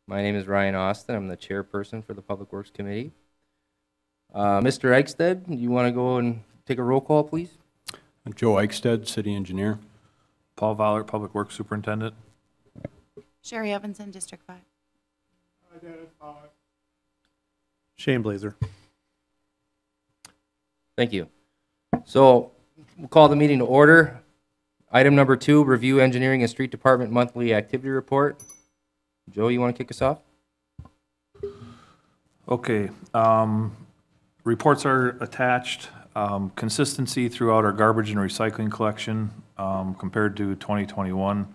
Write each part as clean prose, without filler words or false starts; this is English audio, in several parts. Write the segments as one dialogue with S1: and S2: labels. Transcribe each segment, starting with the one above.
S1: My name is Ryan Austin. I'm the chairperson for the Public Works Committee. Mr. Eichstead, you want to go and take a roll call, please?
S2: Joe Eichstead, City Engineer.
S3: Paul Vollert, Public Works Superintendent.
S4: Sherry Evanson, District 5.
S5: Shane Blazer.
S1: Thank you. So we'll call the meeting to order. Item number 2, review engineering and street department monthly activity report. Joe, you want to kick us off?
S3: Okay, reports are attached. Consistency throughout our garbage and recycling collection compared to 2021.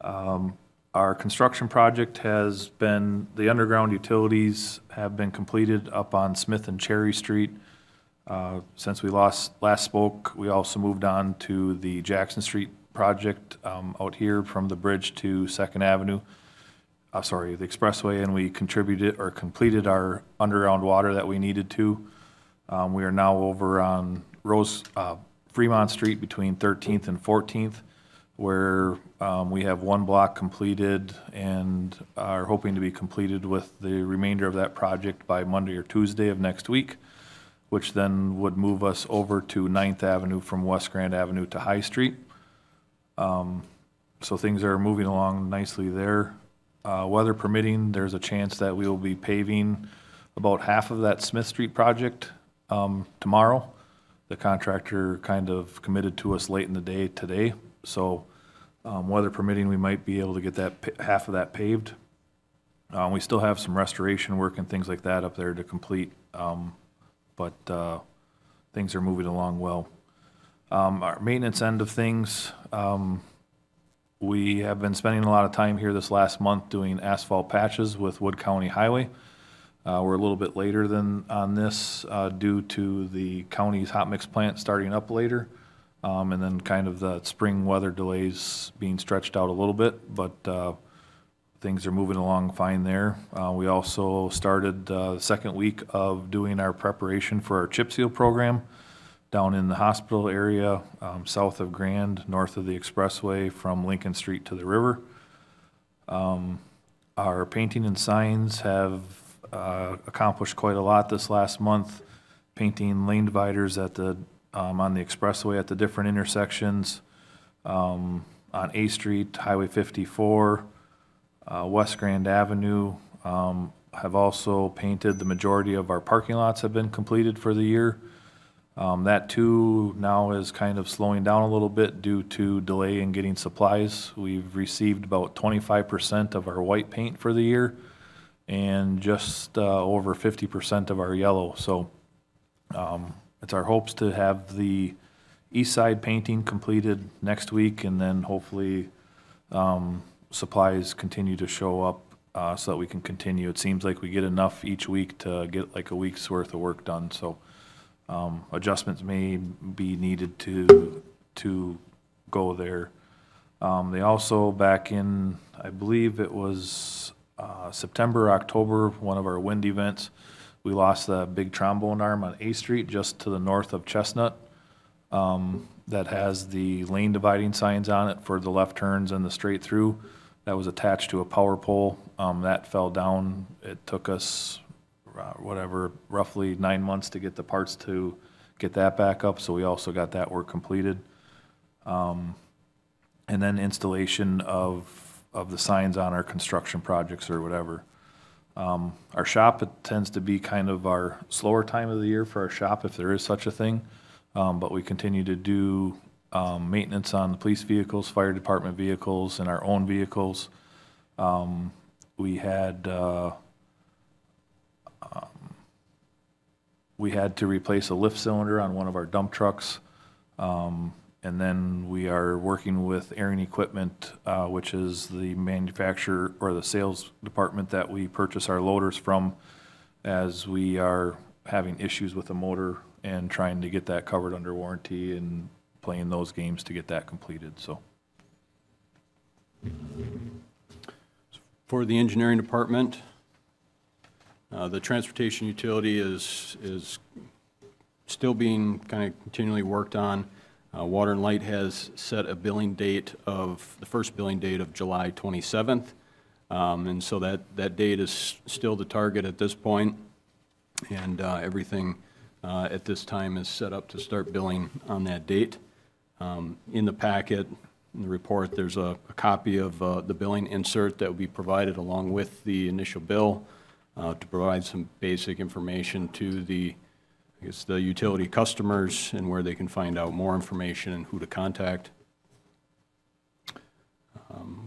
S3: Our construction project has been, the underground utilities have been completed up on Smith and Cherry Street. Since we last spoke, we also moved on to the Jackson Street project out here from the bridge to 2nd Avenue. The expressway, and we contributed or completed our underground water that we needed to. We are now over on Fremont Street between 13th and 14th, where we have one block completed and are hoping to be completed with the remainder of that project by Monday or Tuesday of next week, which then would move us over to 9th Avenue from West Grand Avenue to High Street. So things are moving along nicely there. Weather permitting, there's a chance that we will be paving about half of that Smith Street project tomorrow. The contractor kind of committed to us late in the day today, so weather permitting, we might be able to get that half of that paved. We still have some restoration work and things like that up there to complete, but things are moving along well. Our maintenance end of things, we have been spending a lot of time here this last month doing asphalt patches with Wood County Highway. We're a little bit later than on this due to the county's hot mix plant starting up later, and then kind of the spring weather delays being stretched out a little bit, but things are moving along fine there. We also started the second week of doing our preparation for our chip seal program down in the hospital area, south of Grand, north of the expressway from Lincoln Street to the river. Our painting and signs have accomplished quite a lot this last month, painting lane dividers at the on the expressway at the different intersections, on A Street, Highway 54, West Grand Avenue. Have also painted the majority of our parking lots have been completed for the year. That too now is kind of slowing down a little bit due to delay in getting supplies. We've received about 25% of our white paint for the year and just over 50% of our yellow. So it's our hopes to have the east side painting completed next week, and then hopefully supplies continue to show up so that we can continue. It seems like we get enough each week to get like a week's worth of work done. So adjustments may be needed to go there. They also, back in, I believe it was September, October, one of our wind events, we lost the big trombone arm on A Street just to the north of Chestnut that has the lane dividing signs on it for the left turns and the straight through. That was attached to a power pole. That fell down. It took us roughly 9 months to get the parts to get that back up, so we also got that work completed. And then installation of the signs on our construction projects or whatever. Our shop, it tends to be kind of our slower time of the year for our shop, if there is such a thing, but we continue to do maintenance on the police vehicles, fire department vehicles, and our own vehicles. We had to replace a lift cylinder on one of our dump trucks. And then we are working with Aaron Equipment, which is the manufacturer or the sales department that we purchase our loaders from, as we are having issues with the motor and trying to get that covered under warranty and playing those games to get that completed. So
S2: For the engineering department, the transportation utility is still being kind of continually worked on. Water and Light has set a billing date of, the first billing date of July 27th. And so that date is still the target at this point, and everything at this time is set up to start billing on that date. In the packet, in the report, there's a copy of the billing insert that will be provided along with the initial bill to provide some basic information to the utility customers and where they can find out more information and who to contact.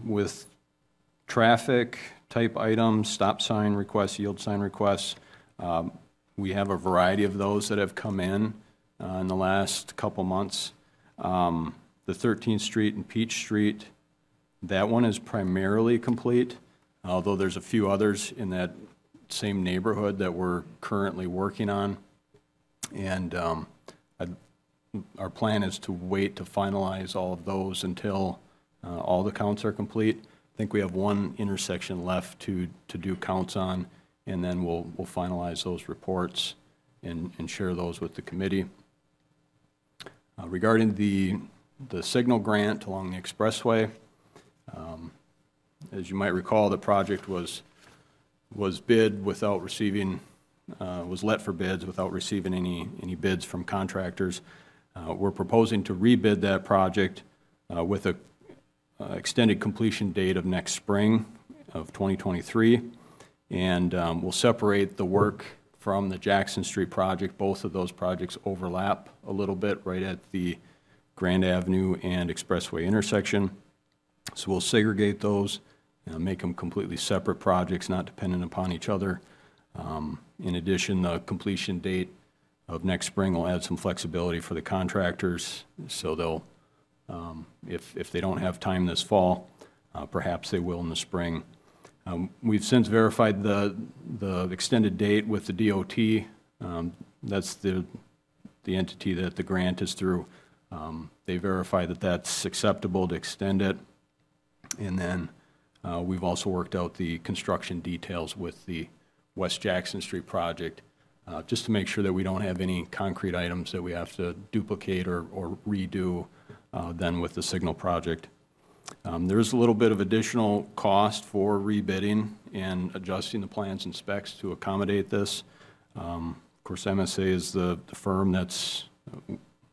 S2: With traffic type items, stop sign requests, yield sign requests, we have a variety of those that have come in the last couple months. The 13th Street and Peach Street, that one is primarily complete, although there's a few others in that same neighborhood that we're currently working on. And our plan is to wait to finalize all of those until all the counts are complete. I think we have one intersection left to do counts on, and then we'll finalize those reports and share those with the committee. Regarding the signal grant along the expressway, as you might recall, the project was bid without receiving, was let for bids without receiving any bids from contractors. We're proposing to rebid that project with a extended completion date of next spring of 2023, and we'll separate the work from the Jackson Street project. Both of those projects overlap a little bit right at the Grand Avenue and Expressway intersection. So we'll segregate those, make them completely separate projects, not dependent upon each other. In addition, the completion date of next spring will add some flexibility for the contractors, so they'll, if they don't have time this fall, perhaps they will in the spring. We've since verified the extended date with the DOT. That's the entity that the grant is through. They verify that that's acceptable to extend it. And then we've also worked out the construction details with the West Jackson Street project, just to make sure that we don't have any concrete items that we have to duplicate or redo then with the Signal project. There's a little bit of additional cost for rebidding and adjusting the plans and specs to accommodate this. Of course, MSA is the firm that's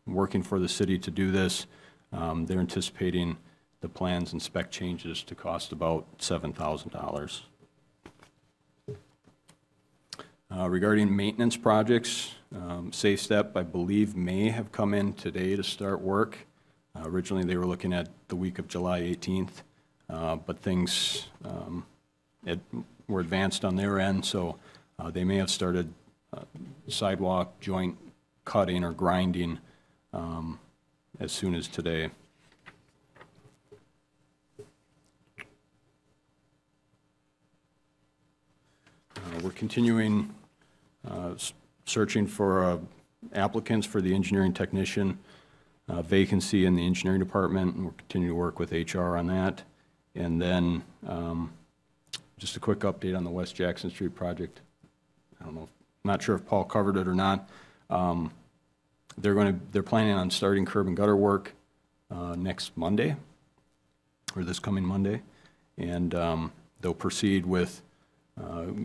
S2: working for the city to do this. They're anticipating the plans and spec changes to cost about $7,000. Regarding maintenance projects, Safe Step, I believe, may have come in today to start work. Originally, they were looking at the week of July 18th, but things were advanced on their end, so they may have started sidewalk joint cutting or grinding as soon as today. We're continuing searching for applicants for the engineering technician vacancy in the engineering department, and we're continuing to work with HR on that. And then just a quick update on the West Jackson Street project. I don't know, not sure if Paul covered it or not. They're planning on starting curb and gutter work next Monday, or this coming Monday, and they'll proceed with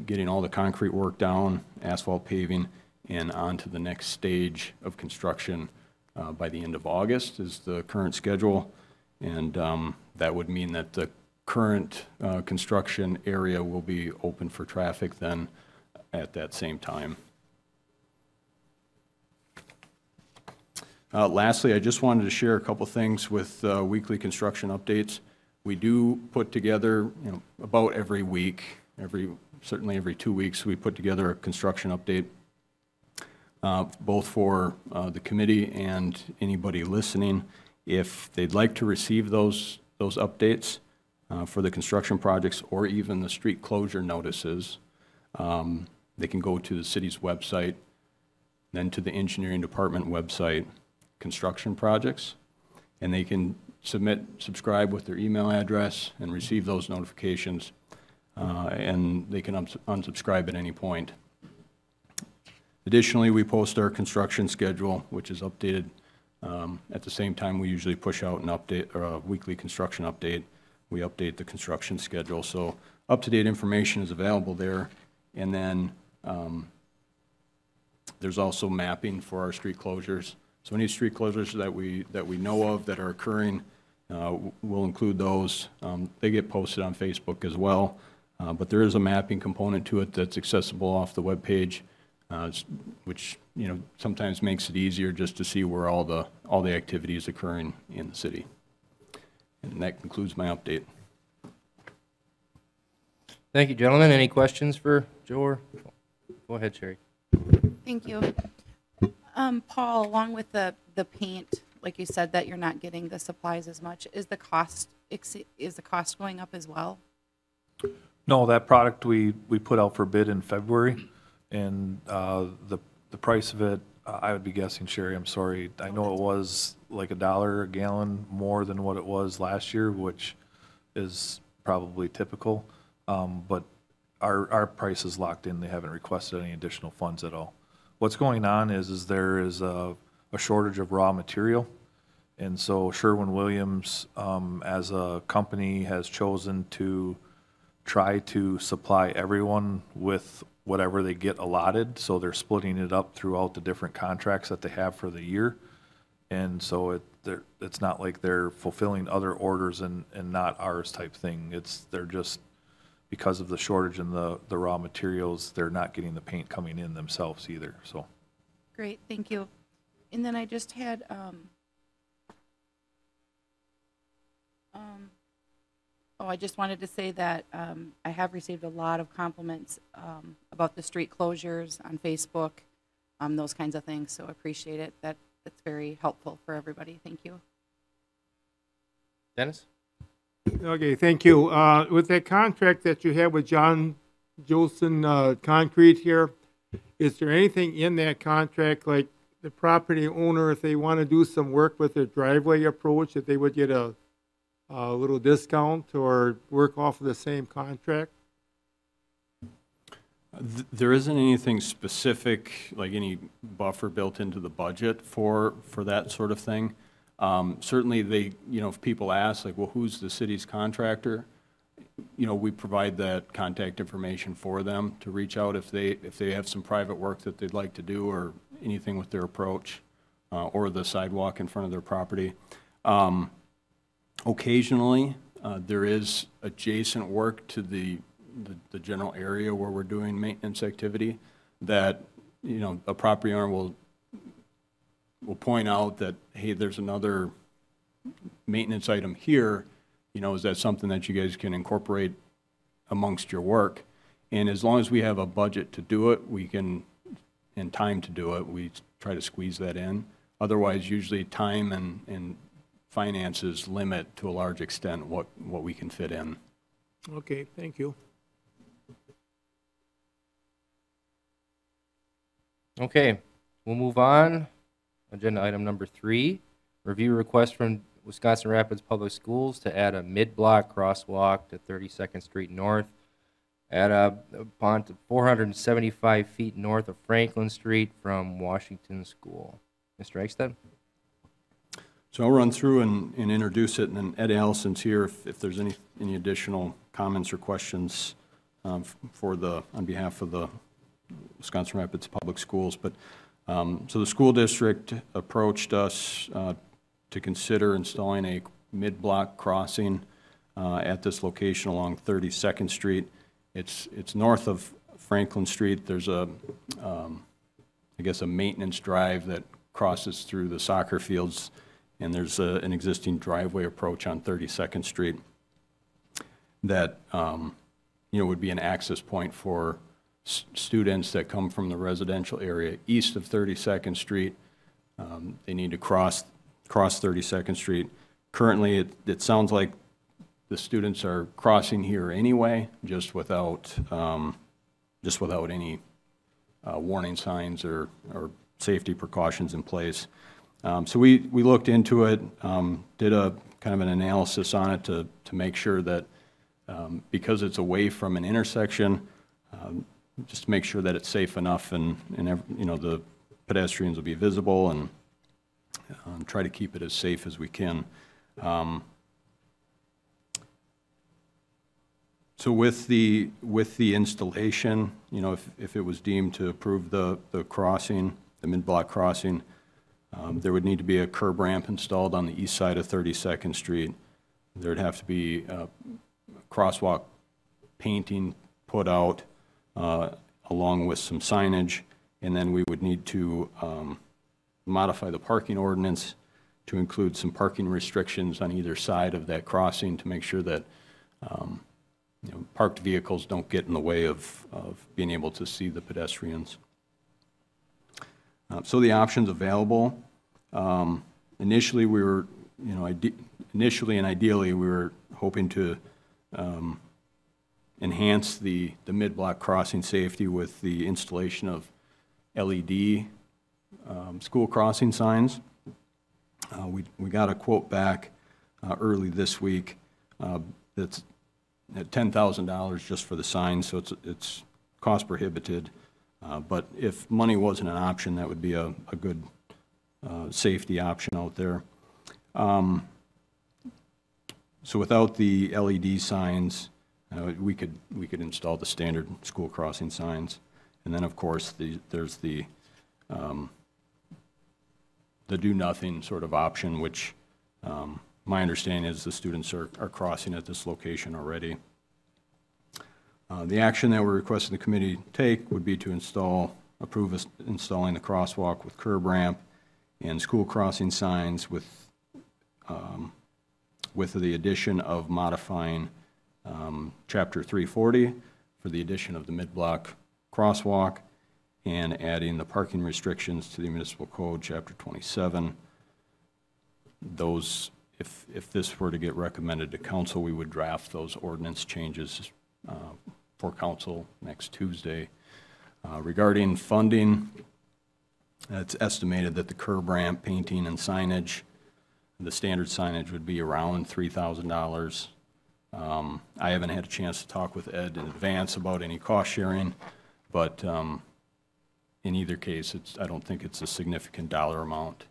S2: getting all the concrete work down, asphalt paving, and on to the next stage of construction by the end of August is the current schedule. And that would mean that the current construction area will be open for traffic then at that same time. Lastly, I just wanted to share a couple things with weekly construction updates. We do put together, about every week, certainly every 2 weeks, we put together a construction update, both for the committee and anybody listening. If they'd like to receive those updates for the construction projects or even the street closure notices, they can go to the city's website, then to the engineering department website, construction projects, and they can subscribe with their email address and receive those notifications, and they can unsubscribe at any point. Additionally, we post our construction schedule, which is updated at the same time we usually push out an update or a weekly construction update. We update the construction schedule, so up-to-date information is available there. And then there's also mapping for our street closures. So any street closures that we know of that are occurring, we'll include those. They get posted on Facebook as well, but there is a mapping component to it that's accessible off the webpage, which sometimes makes it easier just to see where all the activity is occurring in the city. And that concludes my update.
S1: Thank you, gentlemen. Any questions for Joe? Go ahead, Sherry.
S4: Thank you. Paul, along with the paint, like you said, that you're not getting the supplies as much, is the cost going up as well?
S3: No, that product we put out for bid in February, and the price of it, I would be guessing, Sherry, I'm sorry, I know it was like $1 a gallon more than what it was last year, which is probably typical, but our price is locked in. They haven't requested any additional funds at all. What's going on is there is a shortage of raw material, and so Sherwin-Williams, as a company, has chosen to try to supply everyone with whatever they get allotted, so they're splitting it up throughout the different contracts that they have for the year. And so it's not like they're fulfilling other orders and not ours type thing. They're just, because of the shortage in the raw materials, they're not getting the paint coming in themselves either, so.
S4: Great, thank you. And then I just had, I just wanted to say that I have received a lot of compliments about the street closures on Facebook, those kinds of things, so I appreciate it. That's very helpful for everybody. Thank you.
S1: Dennis?
S6: Okay, thank you. With that contract that you have with John Jolson Concrete here, is there anything in that contract, like the property owner, if they want to do some work with their driveway approach, that they would get a little discount or work off of the same contract?
S2: There isn't anything specific, like any buffer built into the budget for that sort of thing. Certainly if people ask, like, well, who's the city's contractor? We provide that contact information for them to reach out if they have some private work that they'd like to do, or anything with their approach, or the sidewalk in front of their property. Occasionally, there is adjacent work to the general area where we're doing maintenance activity that, a property owner will point out that, hey, there's another maintenance item here, is that something that you guys can incorporate amongst your work? And as long as we have a budget to do it, and time to do it, we try to squeeze that in. Otherwise, usually time and finances limit to a large extent what we can fit in.
S6: Okay, thank you.
S1: Okay, we'll move on. Agenda item number 3, review request from Wisconsin Rapids Public Schools to add a mid-block crosswalk to 32nd Street North at a pond 475 feet north of Franklin Street from Washington School. Mr. Eichstadt?
S2: So I'll run through and introduce it, and then Ed Allison's here if there's any additional comments or questions on behalf of the Wisconsin Rapids Public Schools. But so the school district approached us to consider installing a mid-block crossing at this location along 32nd Street. It's north of Franklin Street. There's I guess a maintenance drive that crosses through the soccer fields, and there's an existing driveway approach on 32nd Street that would be an access point for students that come from the residential area east of 32nd Street. They need to cross 32nd Street. Currently, it sounds like the students are crossing here anyway, just without any warning signs or safety precautions in place. So we looked into it, did a kind of an analysis on it to make sure that because it's away from an intersection, just to make sure that it's safe enough, and the pedestrians will be visible, and try to keep it as safe as we can. So with the installation, you know, if it was deemed to approve the crossing, the mid-block crossing, there would need to be a curb ramp installed on the east side of 32nd Street. There'd have to be crosswalk painting put out along with some signage, and then we would need to modify the parking ordinance to include some parking restrictions on either side of that crossing to make sure that you know, parked vehicles don't get in the way of being able to see the pedestrians. So the options available, initially we were, you know, initially and ideally we were hoping to enhance the mid-block crossing safety with the installation of LED school crossing signs. We got a quote back early this week that's at $10,000 just for the signs, so it's cost prohibited. But if money wasn't an option, that would be a good safety option out there. So without the LED signs, we could install the standard school crossing signs, and then of course there's the do nothing sort of option, which my understanding is the students are crossing at this location already. The action that we're requesting the committee take would be to approve installing the crosswalk with curb ramp and school crossing signs with the addition of modifying Chapter 340 for the addition of the mid-block crosswalk and adding the parking restrictions to the municipal code, Chapter 27. Those, if this were to get recommended to council, we would draft those ordinance changes for council next Tuesday. Regarding funding, it's estimated that the curb ramp, painting, and signage, the standard signage would be around $3,000. I haven't had a chance to talk with Ed in advance about any cost sharing, but in either case, I don't think it's a significant dollar amount.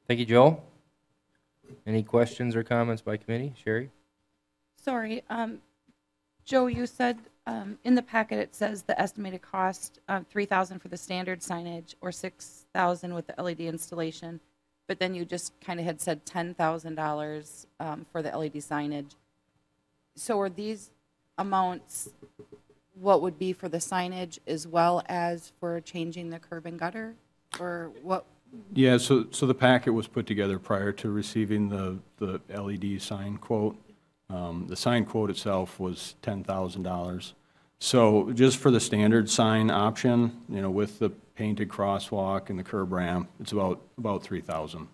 S1: Thank you, Joe. Any questions or comments by committee? Sherry?
S4: Sorry, Joe, you said in the packet it says the estimated cost of $3,000 for the standard signage or $6,000 with the LED installation, but then you just kind of had said $10,000 for the LED signage. So are these amounts what would be for the signage as well as for changing the curb and gutter, or what?
S2: Yeah, so the packet was put together prior to receiving the LED sign quote. The sign quote itself was $10,000. So just for the standard sign option, you know, with the painted crosswalk and the curb ramp, it's about $3,000.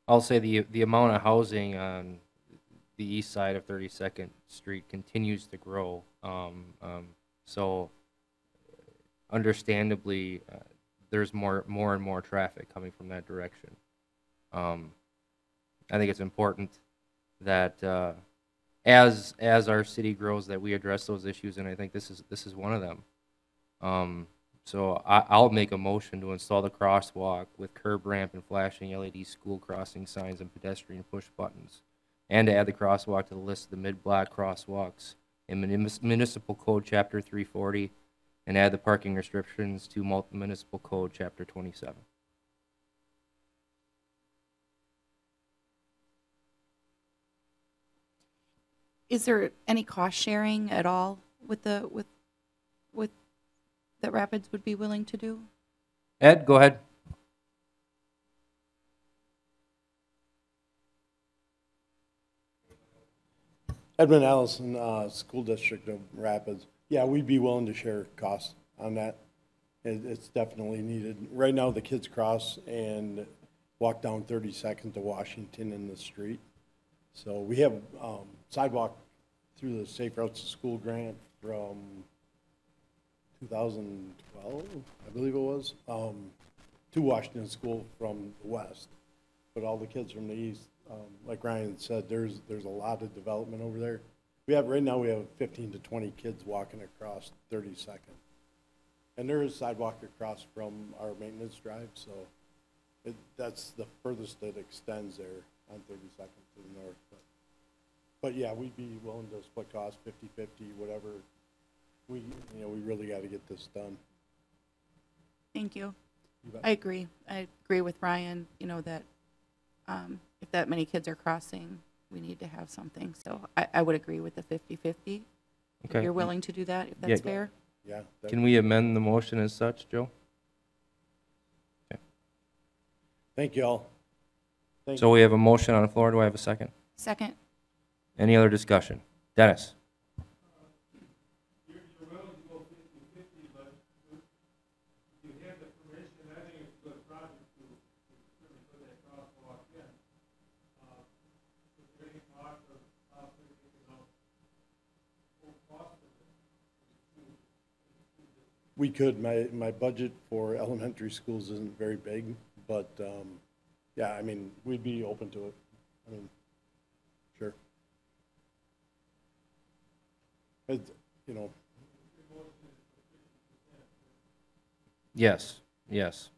S1: I'll say the amount of housing on the east side of 32nd Street continues to grow. So understandably, there's more and more traffic coming from that direction. I think it's important that as our city grows, that we address those issues, and I think this is one of them. So I'll make a motion to install the crosswalk with curb ramp and flashing LED school crossing signs and pedestrian push buttons, and to add the crosswalk to the list of the mid-block crosswalks in Municipal Code Chapter 340, and add the parking restrictions to Municipal Code Chapter 27.
S4: Is there any cost sharing at all with that Rapids would be willing to do?
S1: Ed, go ahead.
S5: Edmund Allison, School District of Rapids. Yeah, we'd be willing to share costs on that. It's definitely needed. Right now, the kids cross and walk down 32nd to Washington in the street. So we have sidewalk through the Safe Routes to School grant from 2012, I believe it was, to Washington School from the west. But all the kids from the east, like Ryan said, there's a lot of development over there. right now we have 15 to 20 kids walking across 32nd. And there is sidewalk across from our maintenance drive, so that's the furthest it extends there on 32nd to the north. But yeah, we'd be willing to split costs 50-50, whatever. We really got to get this done.
S4: Thank you.
S5: You bet.
S4: I agree. I agree with Ryan, that if that many kids are crossing, we need to have something. So I would agree with the 50-50. If
S1: Okay.
S4: you're willing to do that, if that's
S1: Yeah.
S4: fair.
S5: Yeah.
S1: Can we amend the motion as such, Joe?
S5: Thank you all.
S1: So we have a motion on the floor. Do I have a second?
S4: Second.
S1: Any other discussion? Dennis?
S5: We could. My budget for elementary schools isn't very big, but yeah, I mean, we'd be open to it. I mean, sure. It's,
S1: Yes, yes.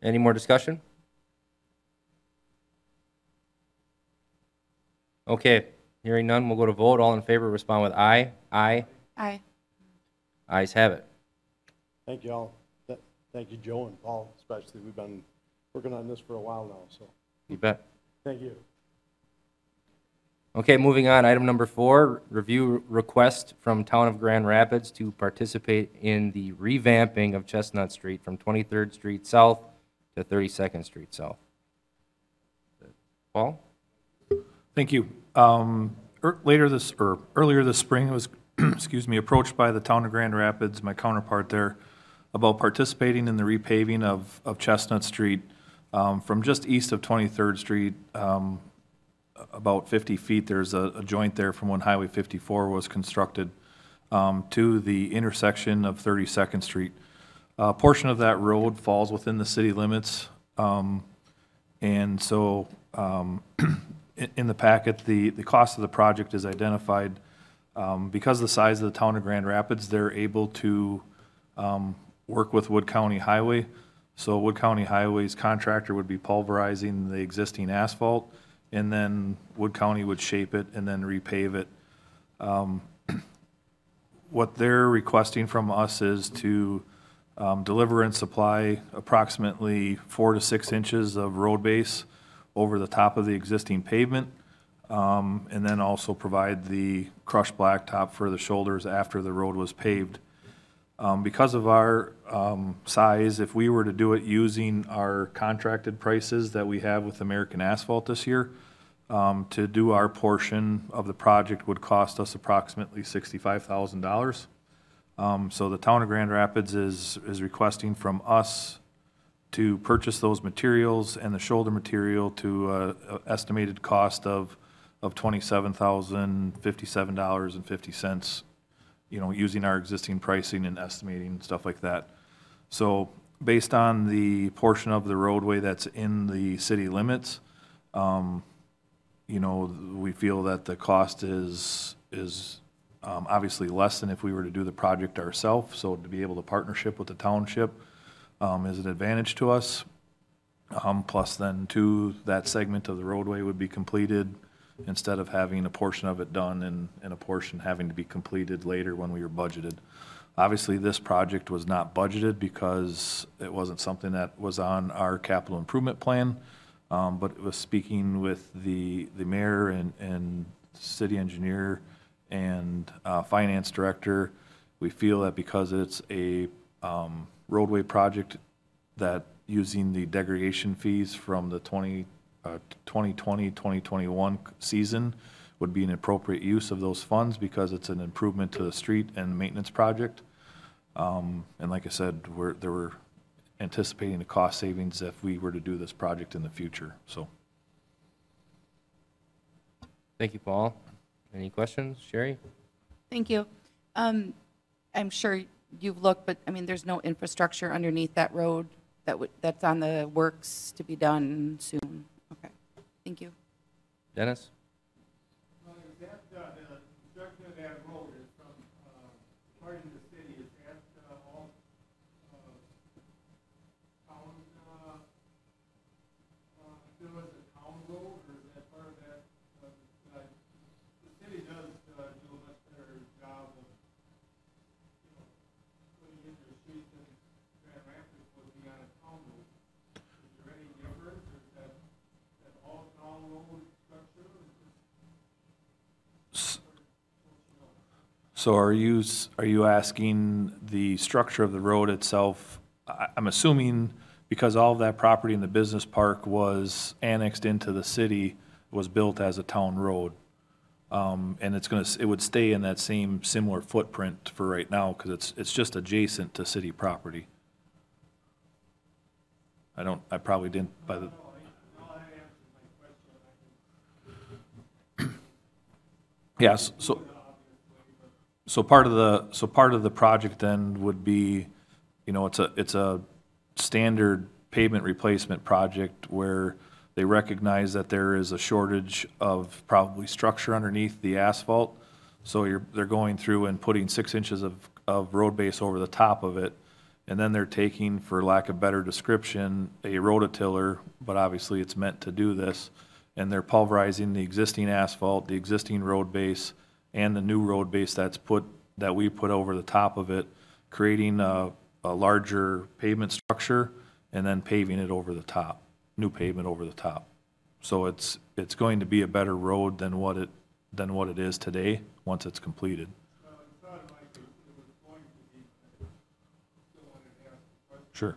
S1: Any more discussion? Okay, hearing none, we'll go to vote. All in favor, respond with aye. Aye.
S4: Aye.
S1: Ayes have it.
S5: thank you all. Thank you, Joe and Paul, especially. We've been working on this for a while now, so
S1: You bet.
S5: thank you.
S1: Okay, moving on, item number 4, review request from Town of Grand Rapids to participate in the revamping of Chestnut Street from 23rd Street South to 32nd Street South. Paul?
S3: Thank you. Earlier this spring, I was, excuse me, approached by the town of Grand Rapids, my counterpart there, about participating in the repaving of Chestnut Street from just east of 23rd Street, about 50 feet. There's a joint there from when Highway 54 was constructed to the intersection of 32nd Street. A portion of that road falls within the city limits, and so in the packet, the cost of the project is identified. Because of the size of the town of Grand Rapids, they're able to work with Wood County Highway. So Wood County Highway's contractor would be pulverizing the existing asphalt, and then Wood County would shape it and then repave it. What they're requesting from us is to deliver and supply approximately 4 to 6 inches of road base over the top of the existing pavement, and then also provide the crushed blacktop for the shoulders after the road was paved. Because of our size, if we were to do it using our contracted prices that we have with American Asphalt this year, to do our portion of the project would cost us approximately $65,000. So the town of Grand Rapids is requesting from us to purchase those materials and the shoulder material to an estimated cost of $27,057.50, using our existing pricing and estimating, stuff like that. So based on the portion of the roadway that's in the city limits, we feel that the cost is obviously less than if we were to do the project ourselves. So to be able to partnership with the township is an advantage to us. Plus then too, that segment of the roadway would be completed instead of having a portion of it done and a portion having to be completed later when we were budgeted. Obviously, this project was not budgeted because it wasn't something that was on our capital improvement plan, but it was speaking with the mayor and city engineer and finance director. We feel that because it's a roadway project, that using the degradation fees from the 2020-2021 season would be an appropriate use of those funds because it's an improvement to the street and maintenance project. And like I said, they were anticipating the cost savings if we were to do this project in the future. So,
S1: Thank you, Paul. Any questions? Sherry?
S4: Thank you. I'm sure you've looked, but there's no infrastructure underneath that road that's on the works to be done soon. Okay, thank you.
S1: Dennis?
S6: Well, is that, the construction of that road is from, part of the city, is that, all, town, still as a town road, or is that part of that, like, the city does, do a much better job of, putting in their streets and Grand Rapids would be on a town road. Is there any difference, or is that all town road structure, or is it?
S3: So are you asking the structure of the road itself? I'm assuming because all of that property in the business park was annexed into the city, was built as a town road. And it would stay in that same similar footprint for right now because it's just adjacent to city property. I probably didn't by the. Yes, so part of the project then would be, it's a standard pavement replacement project where they recognize that there is a shortage of probably structure underneath the asphalt. So they're going through and putting 6 inches of road base over the top of it. And then they're taking, for lack of better description, a rototiller, but obviously it's meant to do this. And they're pulverizing the existing asphalt, the existing road base, and the new road base that we put over the top of it, creating a larger pavement structure, and then paving it over the top, new pavement over the top. So it's going to be a better road than what it is today once it's completed. Sure.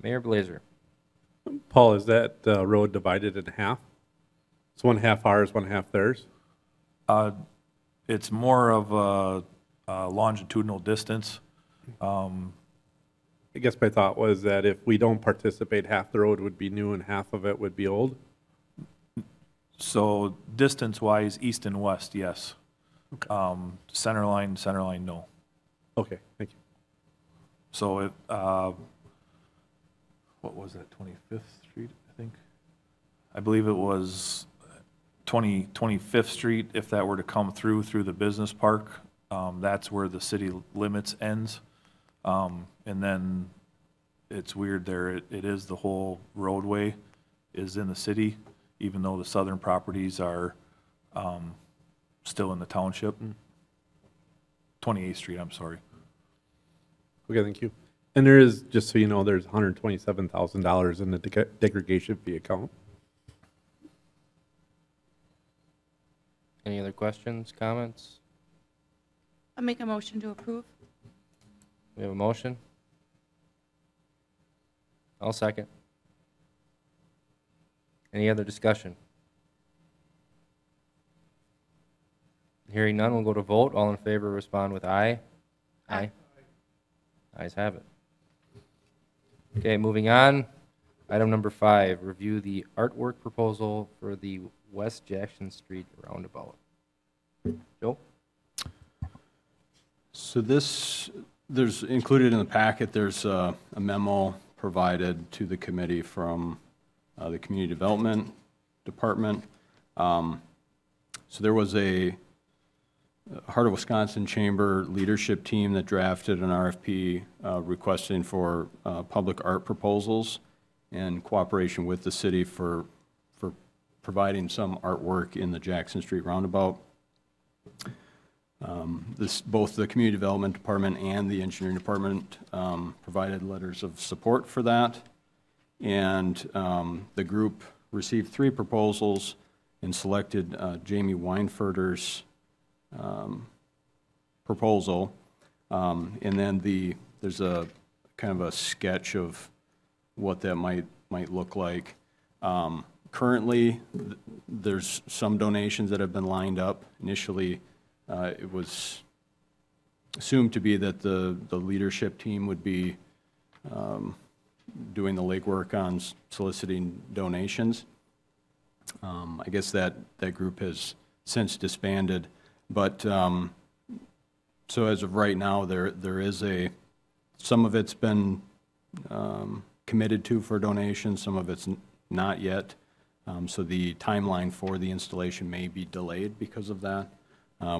S1: Mayor Blazer?
S7: Paul, is that road divided in half? It's one half ours, one half theirs?
S3: It's more of a longitudinal distance.
S7: I guess my thought was that if we don't participate, half the road would be new and half of it would be old?
S3: So distance-wise, east and west, yes. Center line, no.
S7: Okay, thank you.
S3: So it, what was that, 25th Street, I think? I believe it was 25th Street, if that were to come through the business park. That's where the city limits ends. And then it's weird there, it is the whole roadway is in the city, even though the southern properties are still in the township. 28th Street, I'm sorry.
S7: Okay, thank you. And there is, just so you know, there's $127,000 in the degradation fee account.
S1: Any other questions, comments?
S4: I'll make a motion to approve.
S1: We have a motion? I'll second. Any other discussion? Hearing none, we'll go to vote. All in favor, respond with aye. Aye. Ayes have it. Okay, moving on. Item number 5, review the artwork proposal for the West Jackson Street Roundabout. Joe?
S2: So there's included in the packet, there's a memo provided to the committee from the Community Development Department. So there was a Heart of Wisconsin Chamber leadership team that drafted an RFP requesting for public art proposals in cooperation with the city for providing some artwork in the Jackson Street Roundabout. Both the Community Development Department and the Engineering Department provided letters of support for that. And the group received 3 proposals and selected Jamie Weinfurter's proposal. And then there's a kind of a sketch of what that might look like. Currently, there's some donations that have been lined up. Initially, it was assumed to be that the leadership team would be doing the legwork on soliciting donations. I guess that group has since disbanded, but so as of right now, there is some of it's been committed to for donation, some of it's not yet. So the timeline for the installation may be delayed because of that,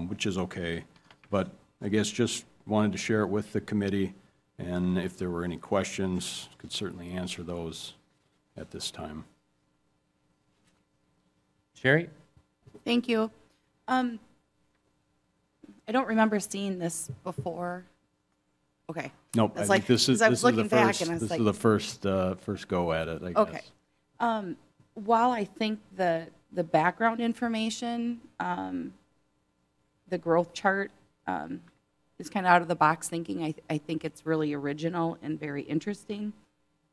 S2: which is okay. But I guess just wanted to share it with the committee, and if there were any questions, could certainly answer those at this time.
S1: Sherry?
S4: Thank you. I don't remember seeing this before. Okay.
S2: Nope, I
S4: It's
S2: think
S4: like-
S2: this is,
S4: 'cause I
S2: this
S4: was
S2: is the
S4: looking back
S2: first,
S4: and I was
S2: this is
S4: like-
S2: the first go at it, I guess.
S4: Okay. While I think the background information, the growth chart, is kind of out of the box thinking, I think it's really original and very interesting.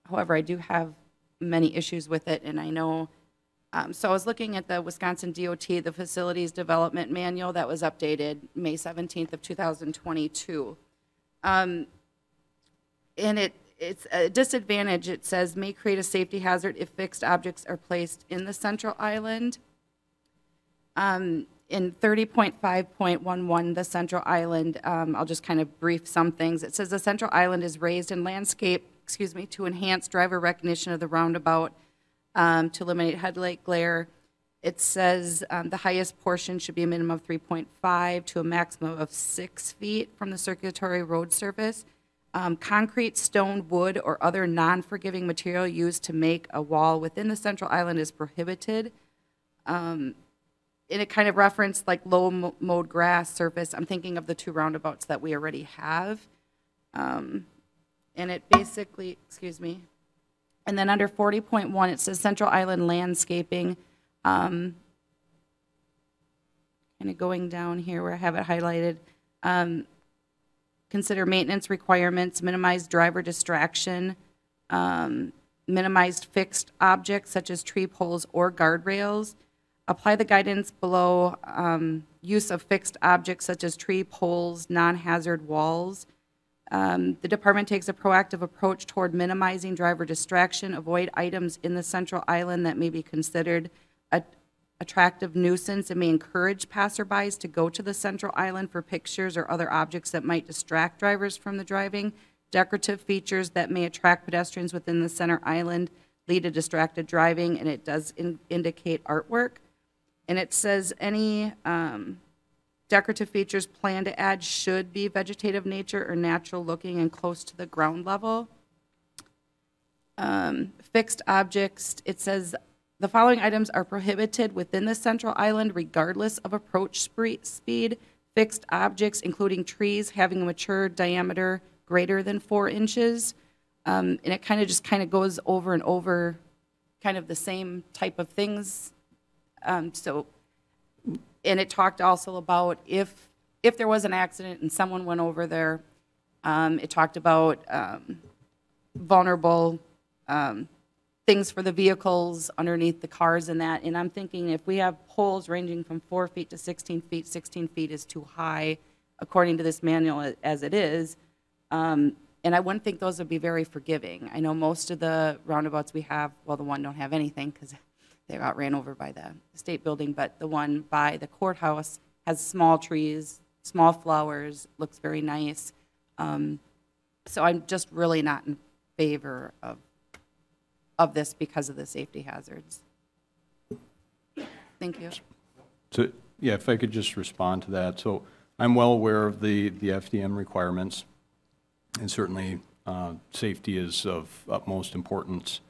S4: However, I do have many issues with it, and I know, so I was looking at the Wisconsin DOT, the Facilities Development Manual that was updated May 17th of 2022. And it's a disadvantage. It says may create a safety hazard if fixed objects are placed in the central island. In 30.5.11, the central island, I'll just kind of brief some things. It says the central island is raised and landscaped, to enhance driver recognition of the roundabout, to eliminate headlight glare. It says the highest portion should be a minimum of 3.5 to a maximum of 6 feet from the circulatory road surface. Concrete, stone, wood, or other non-forgiving material used to make a wall within the central island is prohibited. And it kind of referenced like low mowed grass surface. I'm thinking of the 2 roundabouts that we already have. And it basically, and then under 40.1, it says Central Island landscaping. Kind of going down here where I have it highlighted. Consider maintenance requirements, minimize driver distraction, minimized fixed objects such as tree poles or guardrails. Apply the guidance below, use of fixed objects such as tree poles, non-hazard walls. The department takes a proactive approach toward minimizing driver distraction, avoid items in the central island that may be considered attractive nuisance, and may encourage passerbys to go to the central island for pictures or other objects that might distract drivers from the driving. Decorative features that may attract pedestrians within the center island lead to distracted driving, and it does indicate artwork. And it says any decorative features planned to add should be vegetative nature or natural looking and close to the ground level. Fixed objects, it says the following items are prohibited within the central island regardless of approach speed. Fixed objects, including trees having a mature diameter greater than 4 inches. And it kind of goes over and over kind of the same type of things. And it talked also about if there was an accident and someone went over there, it talked about vulnerable things for the vehicles underneath the cars and that. And I'm thinking if we have poles ranging from 4 feet to 16 feet is too high according to this manual as it is. And I wouldn't think those would be very forgiving. I know most of the roundabouts we have, well, the one don't have anything because they got ran over by the state building, but the one by the courthouse has small trees, small flowers, looks very nice. So I'm just really not in favor of this because of the safety hazards. Thank you.
S2: So, yeah, if I could just respond to that. So I'm well aware of the FDM requirements, and certainly safety is of utmost importance.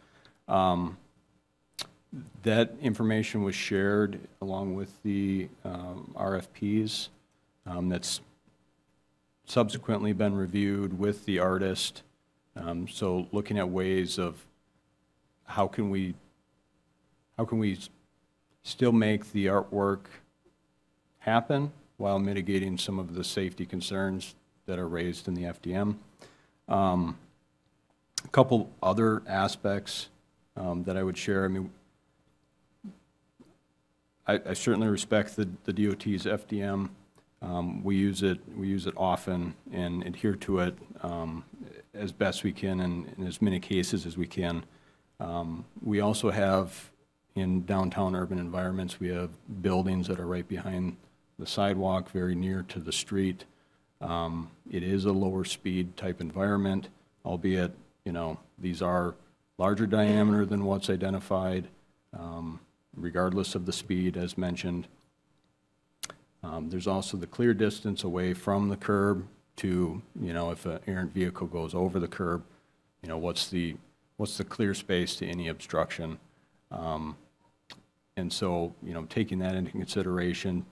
S2: That information was shared along with the RFPs that's subsequently been reviewed with the artist. So looking at ways of how can we still make the artwork happen while mitigating some of the safety concerns that are raised in the FDM. A couple other aspects that I would share. I mean, I certainly respect the DOT's FDM. We use it often and adhere to it as best we can in as many cases as we can. We also have, in downtown urban environments, we have buildings that are right behind the sidewalk, very near to the street. It is a lower speed type environment, albeit, these are larger diameter than what's identified, regardless of the speed as mentioned. There's also the clear distance away from the curb to, you know, if an errant vehicle goes over the curb, you know, what's the clear space to any obstruction. And so, you know, taking that into consideration,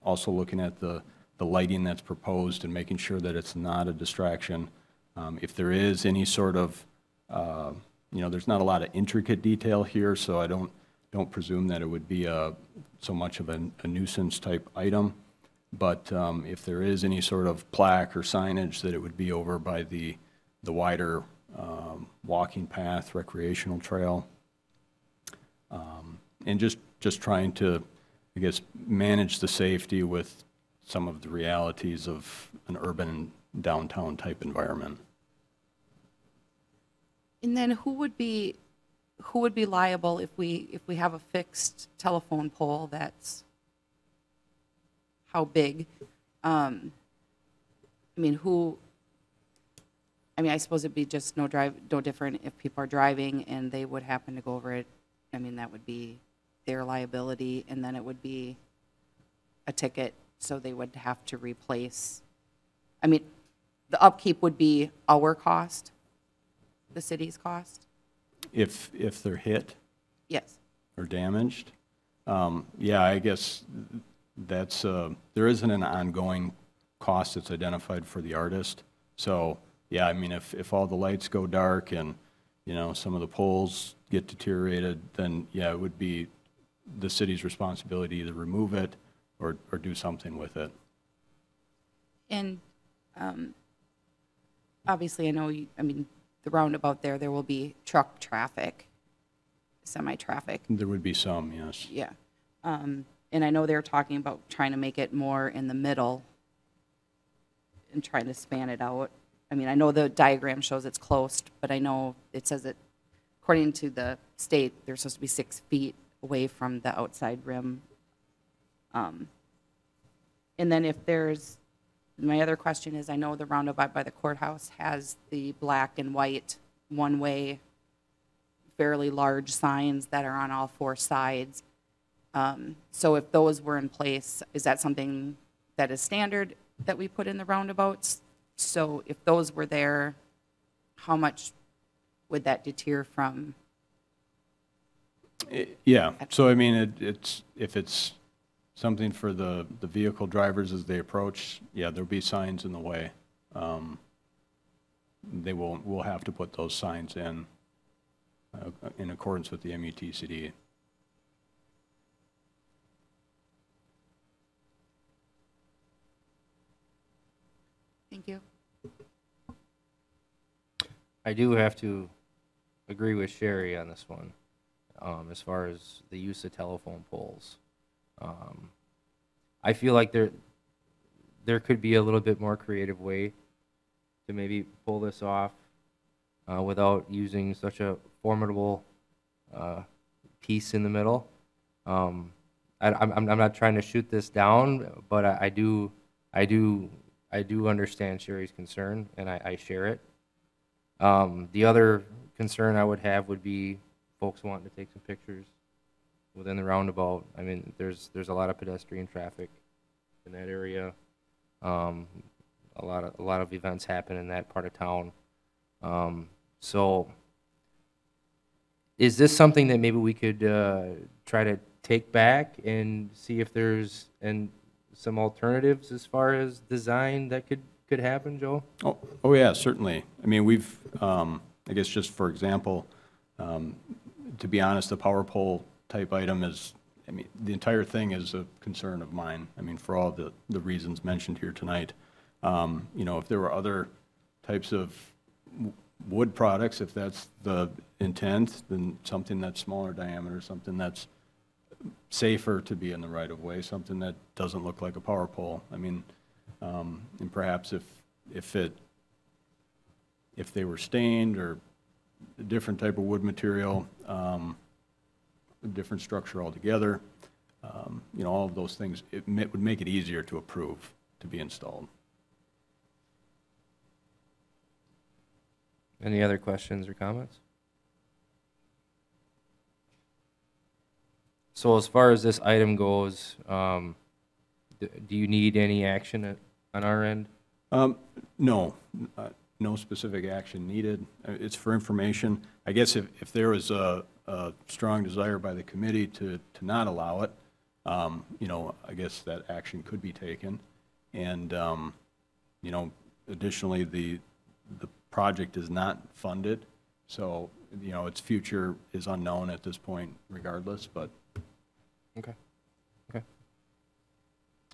S2: also looking at the lighting that's proposed and making sure that it's not a distraction. If there is any sort of, you know, there's not a lot of intricate detail here, so I don't presume that it would be so much of a nuisance type item. But if there is any sort of plaque or signage, that it would be over by the wider walking path, recreational trail. And just trying to, I guess, manage the safety with some of the realities of an urban downtown type environment.
S4: And then who would be liable if we have a fixed telephone pole that's how big? I mean, I suppose it'd be just no different if people are driving and they would happen to go over it. I mean, that would be their liability, and then it would be a ticket, so they would have to replace. I mean, the upkeep would be our cost, the city's cost?
S2: If they're hit
S4: Yes.
S2: or damaged, yeah, I guess that's, there isn't an ongoing cost that's identified for the artist. So, yeah, I mean, if all the lights go dark and, you know, some of the poles get deteriorated, then, yeah, it would be the city's responsibility to either remove it or do something with it.
S4: And obviously, I know, I mean, the roundabout there will be truck traffic, semi-traffic.
S2: There would be some, yes.
S4: Yeah. And I know they're talking about trying to make it more in the middle and trying to span it out. I mean, I know the diagram shows it's closed, but I know it says that according to the state, they're supposed to be 6 feet away from the outside rim. And then if there's, my other question is, I know the roundabout by the courthouse has the black and white one-way, fairly large signs that are on all 4 sides. So if those were in place, is that something that is standard that we put in the roundabouts? So if those were there, how much would that deter from?
S2: Yeah, so I mean, if it's something for the vehicle drivers as they approach, yeah, there'll be signs in the way. We'll have to put those signs in accordance with the MUTCD.
S4: Thank you.
S1: I do have to agree with Sherry on this one, as far as the use of telephone poles. I feel like there could be a little bit more creative way to maybe pull this off without using such a formidable piece in the middle. I'm not trying to shoot this down, but I do understand Sherry's concern, and I share it. The other concern I would have would be folks wanting to take some pictures within the roundabout. I mean, there's a lot of pedestrian traffic in that area. A lot of events happen in that part of town. So is this something that maybe we could try to take back and see if there's some alternatives as far as design that could happen, Joe?
S2: Oh yeah, certainly. I mean, we've, I guess just for example, to be honest, the power pole type item is, I mean, the entire thing is a concern of mine. I mean, for all the reasons mentioned here tonight. You know, if there were other types of wood products, if that's the intent, then something that's smaller diameter, something that's safer to be in the right of way, something that doesn't look like a power pole. I mean, and perhaps if they were stained or a different type of wood material, a different structure altogether, you know, all of those things, would make it easier to approve to be installed.
S1: Any other questions or comments? So as far as this item goes, do you need any action on our end?
S2: No, no specific action needed. It's for information. I guess if there was a strong desire by the committee to not allow it, you know, I guess that action could be taken. And, you know, additionally, the project is not funded, so, you know, its future is unknown at this point regardless, but.
S1: Okay. Okay.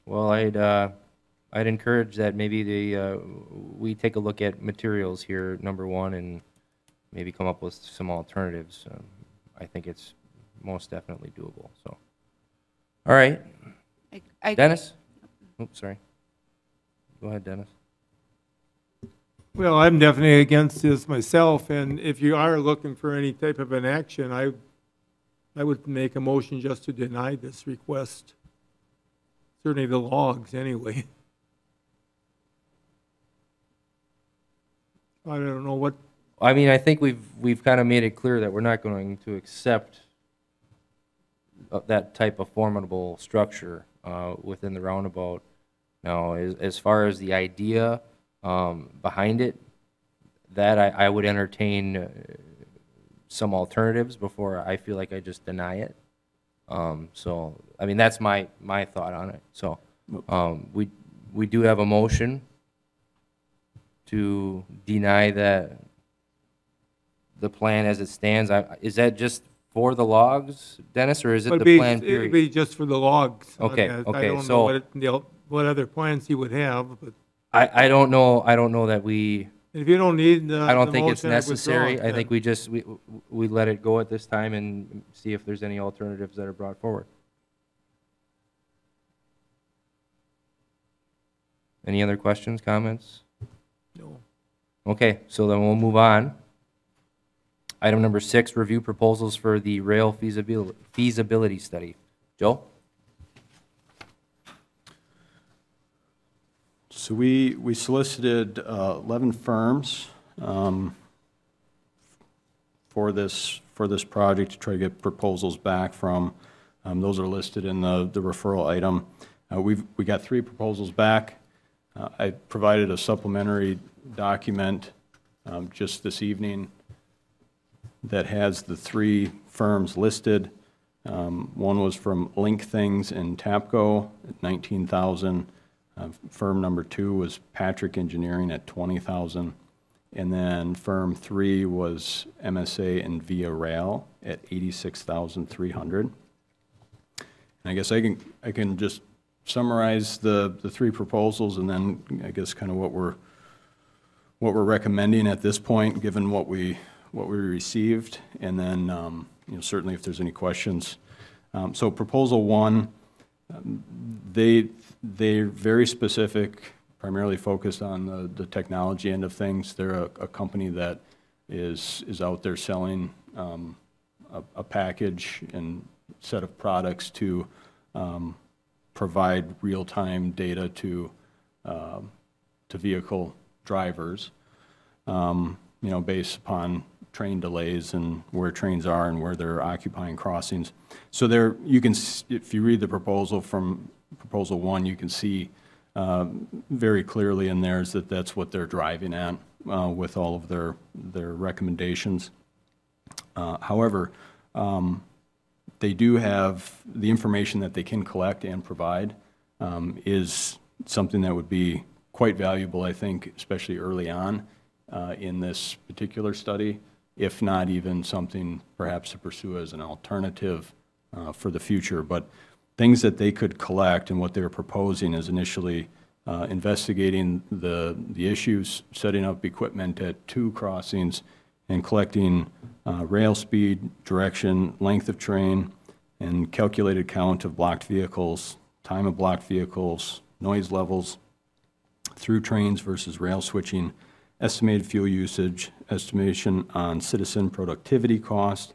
S1: Well, I'd encourage that maybe we take a look at materials here, number one, and maybe come up with some alternatives. I think it's most definitely doable, so. All right. Dennis? Oops, sorry. Go ahead, Dennis.
S6: Well, I'm definitely against this myself, and if you are looking for any type of an action, I would make a motion just to deny this request. Certainly the logs, anyway. I don't know what.
S1: I mean, I think we've kind of made it clear that we're not going to accept that type of formidable structure within the roundabout. Now, as far as the idea behind it, that I would entertain some alternatives before I feel like I just deny it. So, I mean, that's my thought on it. So, we do have a motion to deny the plan as it stands. Is that just for the logs, Dennis, or is it the plan period?
S6: It'd be just for the logs.
S1: Okay,
S6: I
S1: okay,
S6: don't
S1: so
S6: know what other plans he would have, but
S1: I don't know that we.
S6: if you don't need the
S1: I don't think it's
S6: motion, I withdraw
S1: necessary.
S6: it
S1: I think
S6: then.
S1: we let it go at this time and see if there's any alternatives that are brought forward. Any other questions, comments?
S6: No.
S1: Okay, so then we'll move on. Item number 6, review proposals for the rail feasibility study. Joe?
S2: So we solicited 11 firms for this project to try to get proposals back from. Those are listed in the referral item. We got 3 proposals back. I provided a supplementary document just this evening that has the 3 firms listed. One was from Link Things in Tapco at $19,000. Firm number 2 was Patrick Engineering at $20,000. And then firm 3 was MSA and Via Rail at $86,300. And I guess I can just summarize the 3 proposals, and then I guess kind of what we're recommending at this point, given what we received, and then you know, certainly if there's any questions. So proposal 1, they're very specific, primarily focused on the technology end of things. They're a company that is out there selling a package and set of products to provide real-time data to vehicle drivers, you know, based upon train delays and where trains are and where they're occupying crossings. So there, you can, if you read the proposal from proposal 1, you can see very clearly in there is that that's what they're driving at with all of their recommendations. However, they do have the information that they can collect and provide is something that would be quite valuable, I think, especially early on in this particular study, if not even something perhaps to pursue as an alternative for the future. But things that they could collect, and what they're proposing is initially investigating the issues, setting up equipment at 2 crossings, and collecting rail speed, direction, length of train, and calculated count of blocked vehicles, time of blocked vehicles, noise levels through trains versus rail switching, estimated fuel usage, estimation on citizen productivity cost,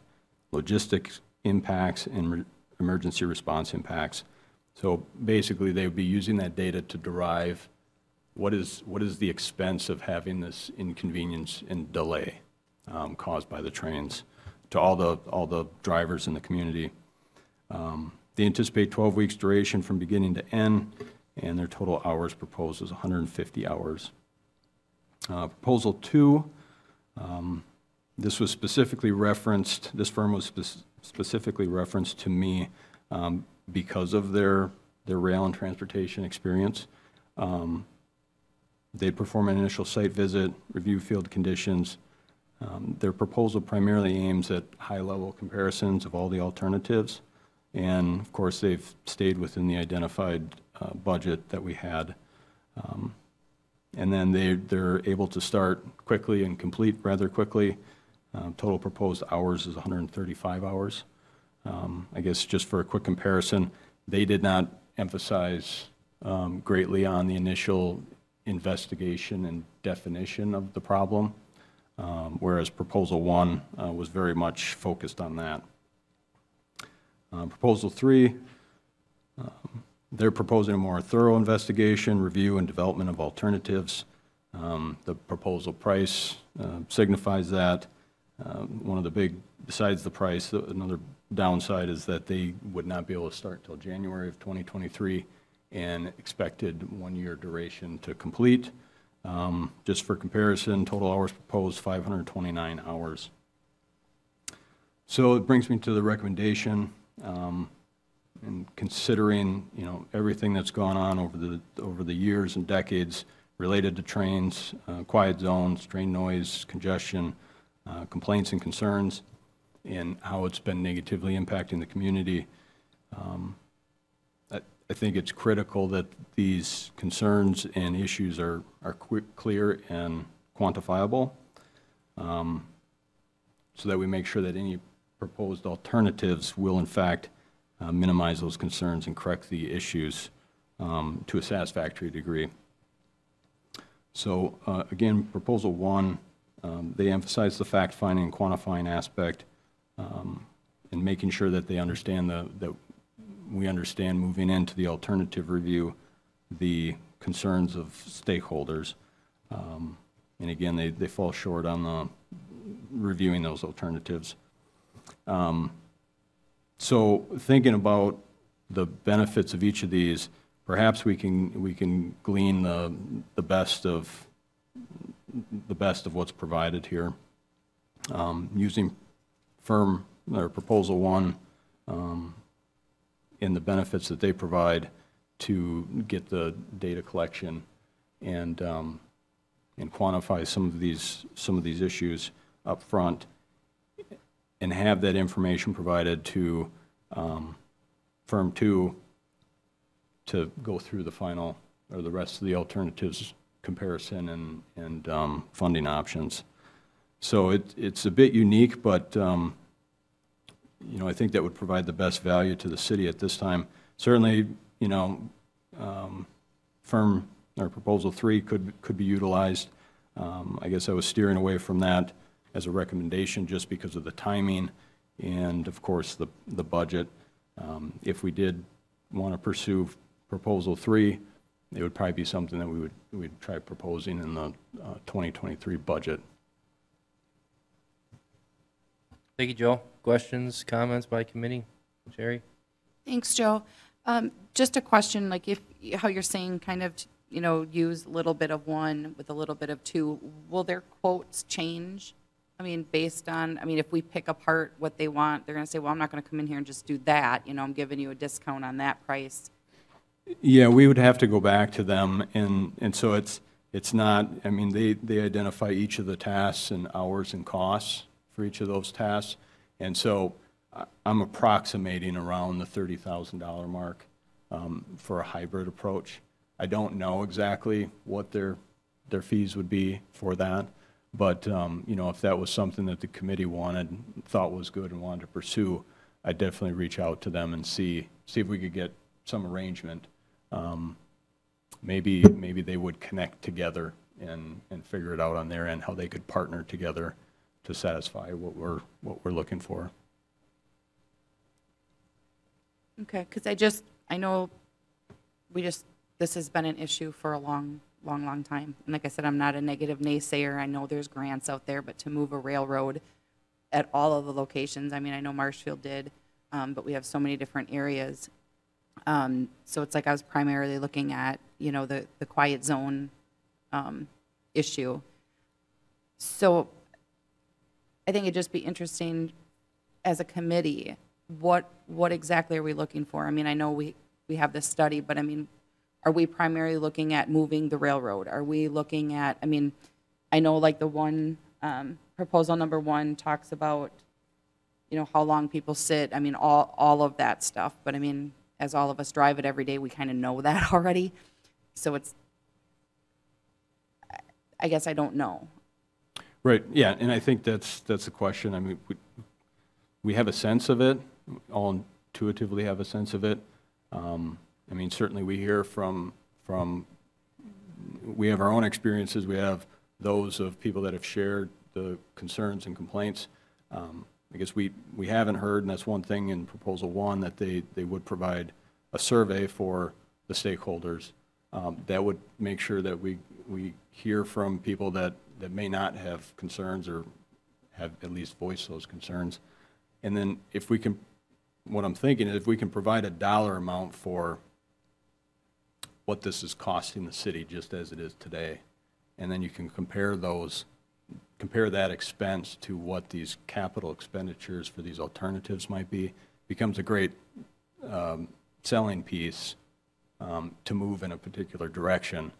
S2: logistics impacts, and emergency response impacts. So basically, they would be using that data to derive what is the expense of having this inconvenience and delay caused by the trains to all the drivers in the community. They anticipate 12 weeks duration from beginning to end, and their total hours proposed is 150 hours. Proposal 2, this was specifically referenced, this firm was specifically referenced to me because of their rail and transportation experience. They'd perform an initial site visit, review field conditions. Their proposal primarily aims at high-level comparisons of all the alternatives. And of course, they've stayed within the identified budget that we had. And then they're able to start quickly and complete rather quickly. Total proposed hours is 135 hours. I guess just for a quick comparison, they did not emphasize greatly on the initial investigation and definition of the problem, whereas Proposal 1 was very much focused on that. Proposal 3, they're proposing a more thorough investigation, review, and development of alternatives. The proposal price signifies that. One of the big, besides the price, another downside is that they would not be able to start until January of 2023 and expected 1-year duration to complete. Just for comparison, total hours proposed 529 hours. So it brings me to the recommendation. And considering, you know, everything that's gone on over the years and decades related to trains, quiet zones, train noise, congestion, complaints and concerns, and how it's been negatively impacting the community, I think it's critical that these concerns and issues are clear and quantifiable, so that we make sure that any proposed alternatives will in fact minimize those concerns and correct the issues to a satisfactory degree. So again, Proposal 1, they emphasize the fact-finding and quantifying aspect, and making sure that they understand that we understand moving into the alternative review the concerns of stakeholders. And again, they fall short on the reviewing those alternatives. So thinking about the benefits of each of these, perhaps we can glean the best of what's provided here, using firm or Proposal 1 and the benefits that they provide to get the data collection and quantify some of these issues up front, and have that information provided to Firm 2 to go through the final, or the rest of the alternatives comparison and funding options. So it's a bit unique, but you know, I think that would provide the best value to the city at this time. Certainly, you know, Firm or Proposal 3 could be utilized. I guess I was steering away from that as a recommendation just because of the timing and, of course, the budget. If we did want to pursue Proposal 3, it would probably be something that we'd try proposing in the 2023 budget.
S1: Thank you, Joe. Questions, comments by committee? Sherry?
S4: Thanks, Joe. Just a question, like how you're saying kind of, you know, use a little bit of 1 with a little bit of 2. Will their quotes change? I mean, based on, I mean, if we pick apart what they want, they're going to say, well, I'm not going to come in here and just do that. You know, I'm giving you a discount on that price.
S2: Yeah, we would have to go back to them, and so it's not, I mean, they identify each of the tasks and hours and costs for each of those tasks, and so I'm approximating around the $30,000 mark for a hybrid approach. I don't know exactly what their fees would be for that, but you know, if that was something that the committee thought was good and wanted to pursue, I'd definitely reach out to them and see if we could get some arrangement. Maybe they would connect together and figure it out on their end, how they could partner together to satisfy what we're looking for.
S4: Okay, because I know this has been an issue for a long time. And like I said, I'm not a negative naysayer. I know there's grants out there, but to move a railroad at all of the locations, I mean, I know Marshfield did, but we have so many different areas. So it's like I was primarily looking at, you know, the quiet zone issue. So I think it'd just be interesting as a committee, what exactly are we looking for? I mean, I know we have this study, but I mean, are we primarily looking at moving the railroad? Are we looking at, I mean, I know like the one, proposal number 1 talks about, you know, how long people sit, I mean, all of that stuff, but I mean, as all of us drive it every day, we kind of know that already. So it's, I guess I don't know.
S2: Right, yeah, and I think that's the question. I mean, we have a sense of it, all intuitively have a sense of it. I mean, certainly we hear from, we have our own experiences, we have those of people that have shared the concerns and complaints. I guess we haven't heard, and that's one thing in Proposal 1, that they would provide a survey for the stakeholders that would make sure that we hear from people that may not have concerns or have at least voiced those concerns. And then if we can, what I'm thinking is if we can provide a dollar amount for what this is costing the city just as it is today, and then you can compare that expense to what these capital expenditures for these alternatives might be, becomes a great selling piece to move in a particular direction.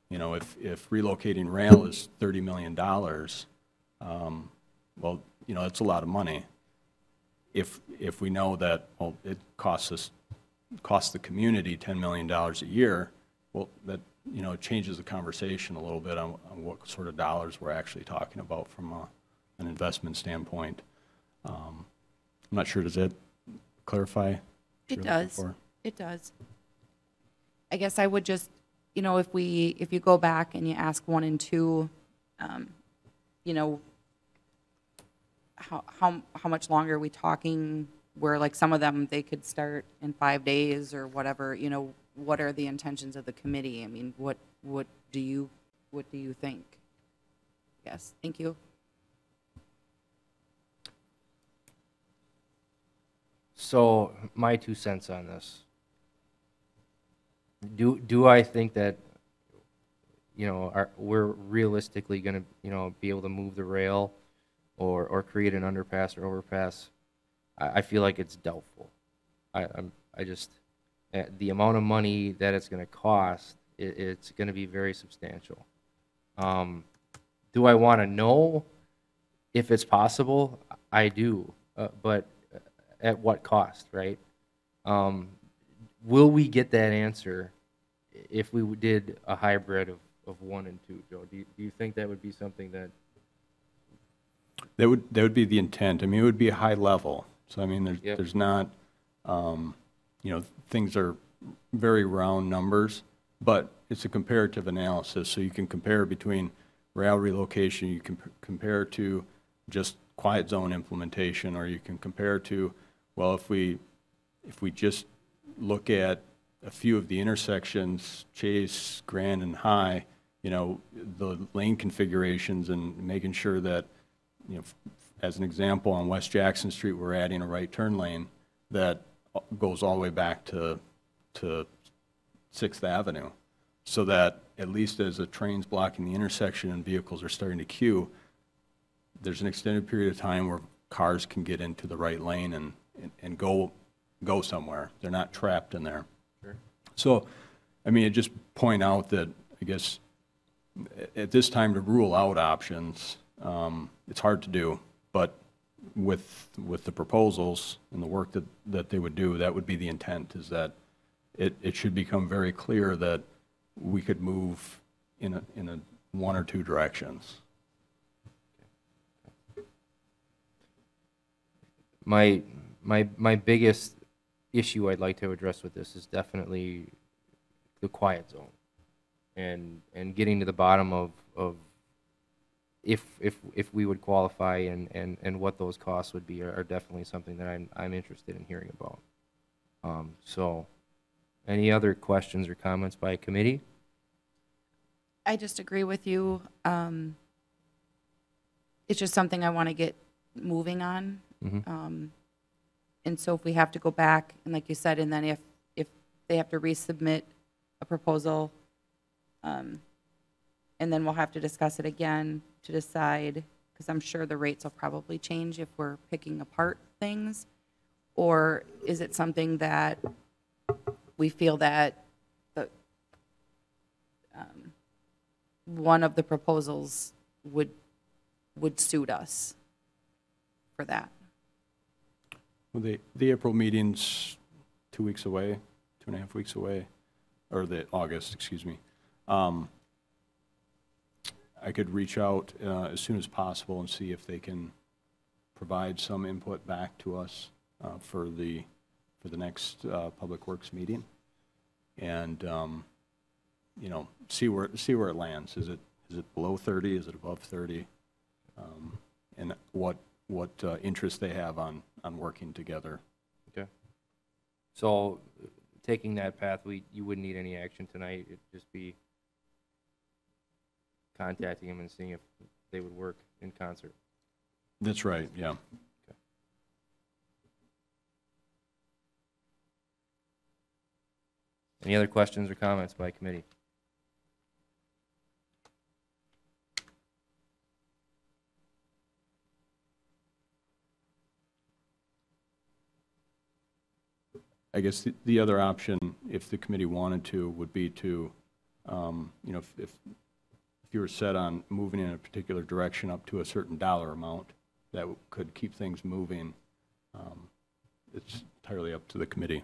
S2: You know, if relocating rail is $30 million, well, you know, that's a lot of money. If we know that, well, it costs the community $10 million a year, well, that, you know, it changes the conversation a little bit on what sort of dollars we're actually talking about from an investment standpoint. I'm not sure, does that clarify?
S4: It does. It does. I guess I would just, you know, if you go back and you ask 1 and 2, you know, how much longer are we talking, where like some of them, they could start in 5 days or whatever, you know, what are the intentions of the committee? I mean, what do you think? Yes, thank you.
S1: So my 2 cents on this. Do I think that, you know, we're realistically going to, you know, be able to move the rail or create an underpass or overpass? I feel like it's doubtful. I just, the amount of money that it's going to cost, it's going to be very substantial. Do I want to know if it's possible? I do, but at what cost, right? Will we get that answer if we did a hybrid of 1 and 2, Joe? Do you think that would be something that...
S2: That would be the intent. I mean, it would be a high level. So, I mean, there's not, you know, things are very round numbers, but it's a comparative analysis. So you can compare between rail relocation, you can compare to just quiet zone implementation, or you can compare to, well, if we just look at a few of the intersections, Chase, Grand, and High, you know, the lane configurations and making sure that, you know, as an example, on West Jackson Street, we're adding a right turn lane that goes all the way back to 6th Avenue, so that at least as the train's blocking the intersection and vehicles are starting to queue, there's an extended period of time where cars can get into the right lane and go somewhere. They're not trapped in there.
S1: Sure.
S2: So, I mean, it just point out that, I guess, at this time to rule out options, it's hard to do, but with the proposals and the work that they would do, that would be the intent, is that it should become very clear that we could move in a 1 or 2 directions.
S1: My biggest issue I'd like to address with this is definitely the quiet zone, and getting to the bottom of if we would qualify and what those costs would be are definitely something that I'm interested in hearing about. So, any other questions or comments by committee?
S4: I just agree with you. It's just something I want to get moving on.
S1: Mm-hmm.
S4: And so if we have to go back, and like you said, and then if they have to resubmit a proposal, and then we'll have to discuss it again to decide, because I'm sure the rates will probably change if we're picking apart things, or is it something that we feel that the, one of the proposals would suit us for that?
S2: Well, the April meeting's 2 weeks away, 2.5 weeks away, or the August, excuse me. I could reach out as soon as possible and see if they can provide some input back to us for the next Public Works meeting, and you know, see where it lands. Is it below 30? Is it above 30? And what interest they have on working together.
S1: Okay. So, taking that path, you wouldn't need any action tonight. It'd just be contacting them and seeing if they would work in concert.
S2: That's right, yeah.
S1: Okay. Any other questions or comments by committee?
S2: I guess the other option, if the committee wanted to, would be to, you know, if you were set on moving in a particular direction up to a certain dollar amount, that could keep things moving. It's entirely up to the committee.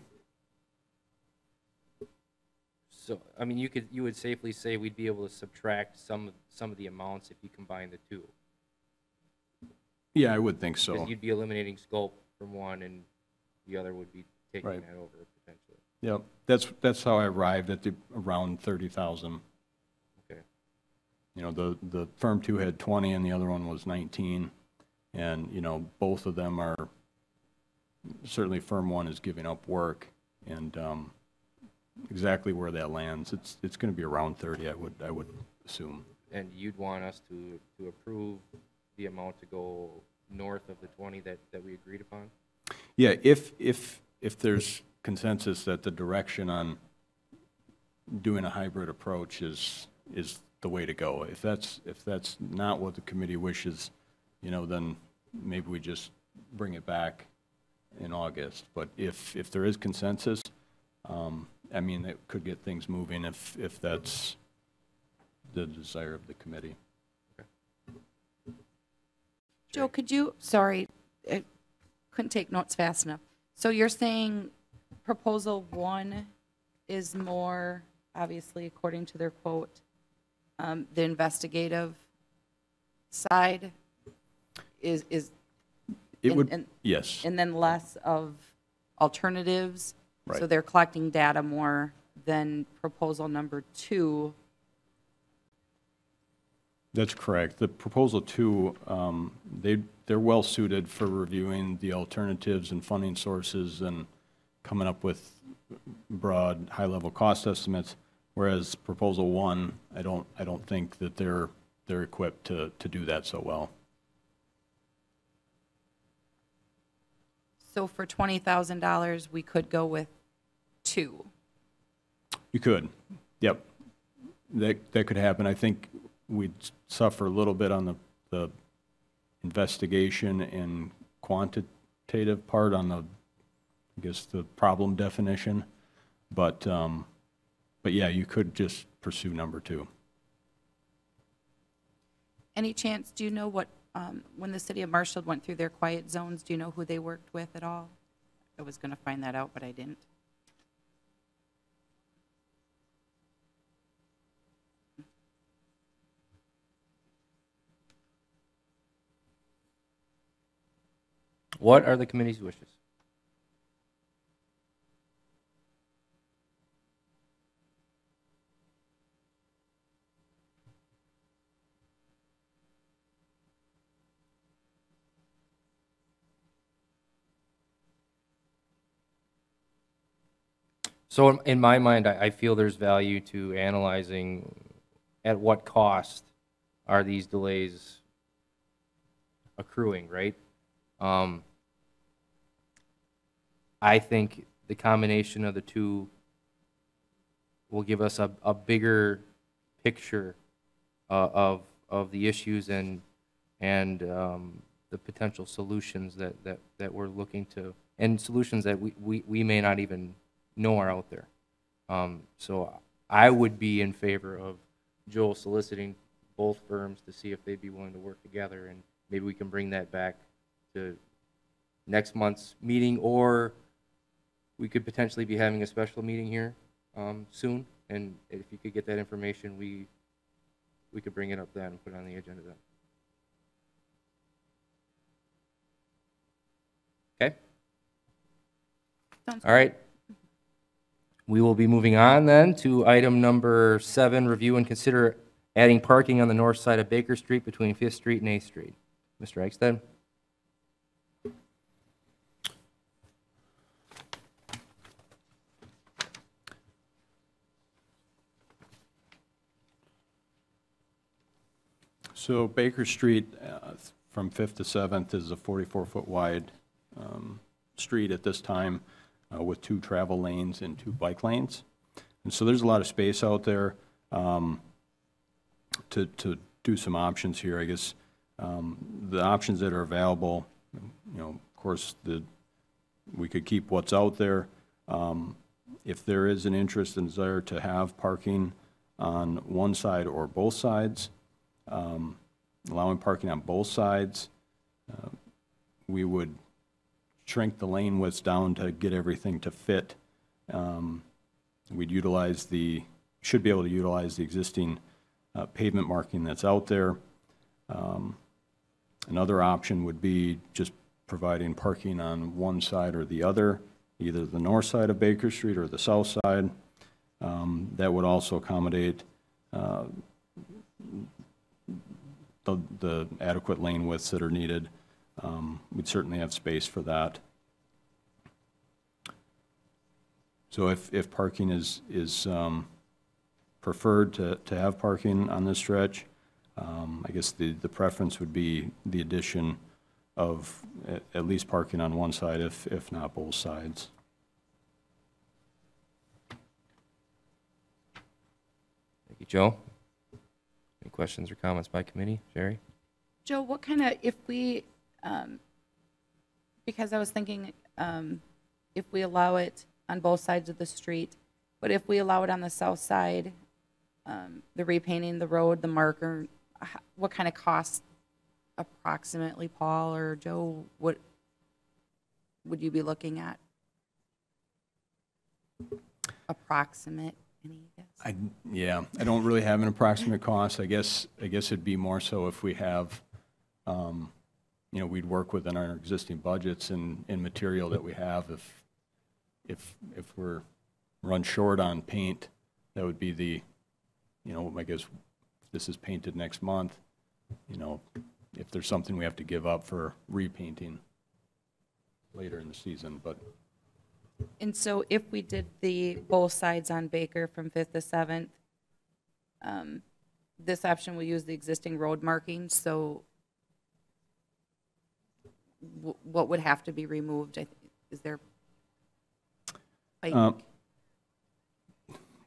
S1: So, I mean, you would safely say we'd be able to subtract some of the amounts if you combine the two.
S2: Yeah, I would think so.
S1: Because you'd be eliminating scope from one, and the other would be taking
S2: Right.
S1: that over potentially.
S2: Yep, that's how I arrived at the around 30,000.
S1: Okay.
S2: You know, the firm two had 20 and the other one was 19, and you know, both of them are, certainly firm one is giving up work, and exactly where that lands, it's going to be around 30, I would assume.
S1: And you'd want us to approve the amount to go north of the 20 that we agreed upon?
S2: Yeah, if there's consensus that the direction on doing a hybrid approach is the way to go. If that's not what the committee wishes, you know, then maybe we just bring it back in August. But if there is consensus, I mean, it could get things moving if that's the desire of the committee.
S4: Joe, could you, sorry, I couldn't take notes fast enough. So you're saying proposal one is more, obviously, according to their quote, the investigative side is
S2: It would,
S4: and
S2: yes.
S4: and then less of alternatives? So
S2: Right.
S4: they're collecting data more than proposal number two.
S2: That's correct. The proposal two, they're well suited for reviewing the alternatives and funding sources and coming up with broad, high-level cost estimates. Whereas proposal one, I don't think that they're equipped to do that so well.
S4: So for $20,000, we could go with two.
S2: You could, yep. That could happen. I think we'd suffer a little bit on the investigation and quantitative part on the, I guess, the problem definition. But yeah, you could just pursue number two.
S4: Any chance, do you know what, when the city of Marshall went through their quiet zones, do you know who they worked with at all? I was going to find that out, but I didn't.
S1: What are the committee's wishes? So in my mind, I feel there's value to analyzing at what cost are these delays accruing, right? I think the combination of the two will give us a bigger picture of the issues and the potential solutions that we're looking to, and solutions that we may not even know are out there. So I would be in favor of Joel soliciting both firms to see if they'd be willing to work together, and maybe we can bring that back to next month's meeting, or we could potentially be having a special meeting here soon, and if you could get that information, we could bring it up then and put it on the agenda then. Okay?
S4: Sounds
S1: All right. We will be moving on then to item number 7, review and consider adding parking on the north side of Baker Street between 5th Street and 8th Street. Mr. Eichstad?
S2: So Baker Street from 5th to 7th is a 44-foot wide street at this time with 2 travel lanes and 2 bike lanes. And so there's a lot of space out there to do some options here. I guess the options that are available, of course, we could keep what's out there. If there is an interest and desire to have parking on one side or both sides, allowing parking on both sides, we would shrink the lane widths down to get everything to fit. We'd should be able to utilize the existing pavement marking that's out there. Another option would be just providing parking on one side or the other, either the north side of Baker Street or the south side. That would also accommodate the adequate lane widths that are needed. We'd certainly have space for that. So if parking is preferred to have parking on this stretch, I guess the preference would be the addition of at least parking on one side, if not both sides.
S1: Thank you, Joe. Any questions or comments by committee? Sherry?
S4: Joe, what kind of, if we, because I was thinking, if we allow it on both sides of the street, but if we allow it on the south side, the repainting the road, the marker, what kind of cost approximately, Paul or Joe, what would you be looking at? Approximate, any guess?
S2: I don't really have an approximate cost. I guess it'd be more so if we have, we'd work within our existing budgets and material that we have. If we're run short on paint, that would be the, I guess this is painted next month, if there's something we have to give up for repainting later in the season, but.
S4: And so if we did the both sides on Baker from 5th to 7th, this option will use the existing road markings, so what would have to be removed? Is there?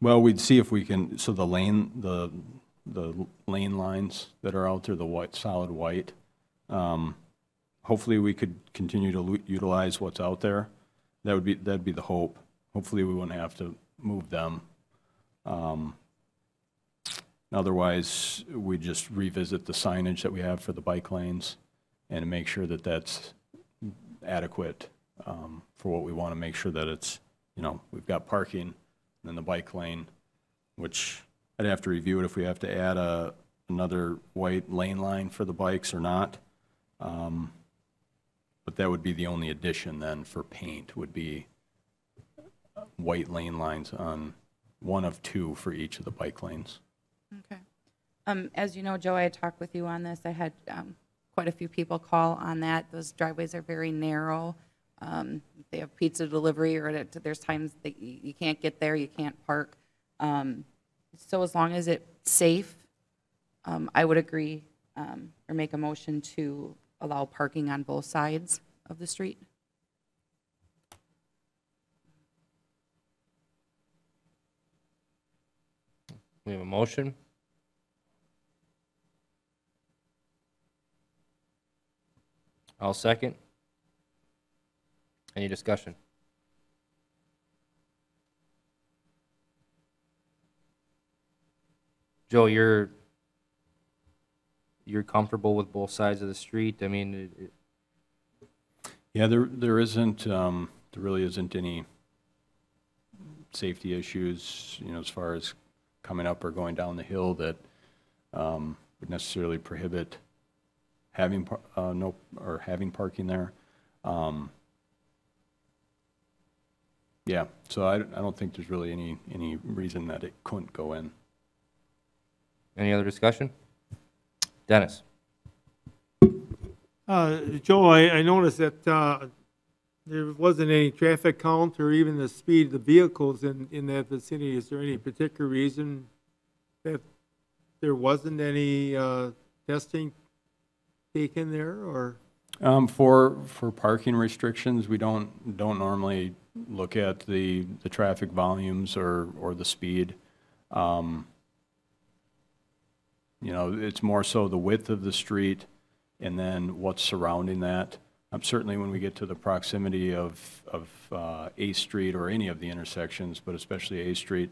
S2: Well, we'd see if we can, so the lane lines that are out there, the white, solid white, hopefully we could continue to utilize what's out there. That'd be the hope. Hopefully we wouldn't have to move them. Otherwise, we just revisit the signage that we have for the bike lanes and make sure that that's adequate for what we want to make sure that it's, we've got parking, and then the bike lane, which I'd have to review it if we have to add another white lane line for the bikes or not. But that would be the only addition then for paint, would be white lane lines on one of 2 for each of the bike lanes.
S4: Okay. As you know, Joe, I talked with you on this. I had quite a few people call on that. Those driveways are very narrow. They have pizza delivery, or there's times that you can't get there, you can't park. So as long as it's safe, I would agree or make a motion to allow parking on both sides of the street.
S1: We have a motion. I'll second. Any discussion? Joe, you're comfortable with both sides of the street? I mean,
S2: Yeah, there isn't, there really isn't any safety issues, you know, as far as coming up or going down the hill that would necessarily prohibit having having parking there. Yeah, so I don't think there's really any reason that it couldn't go in.
S1: any other discussion? Dennis?
S6: Joe, I noticed that there wasn't any traffic count or even the speed of the vehicles in that vicinity. Is there any particular reason that there wasn't any testing taken there, or?
S2: For parking restrictions, we don't normally look at the traffic volumes or the speed. You know, it's more so the width of the street and then what's surrounding that. Certainly when we get to the proximity of A Street or any of the intersections, but especially A Street,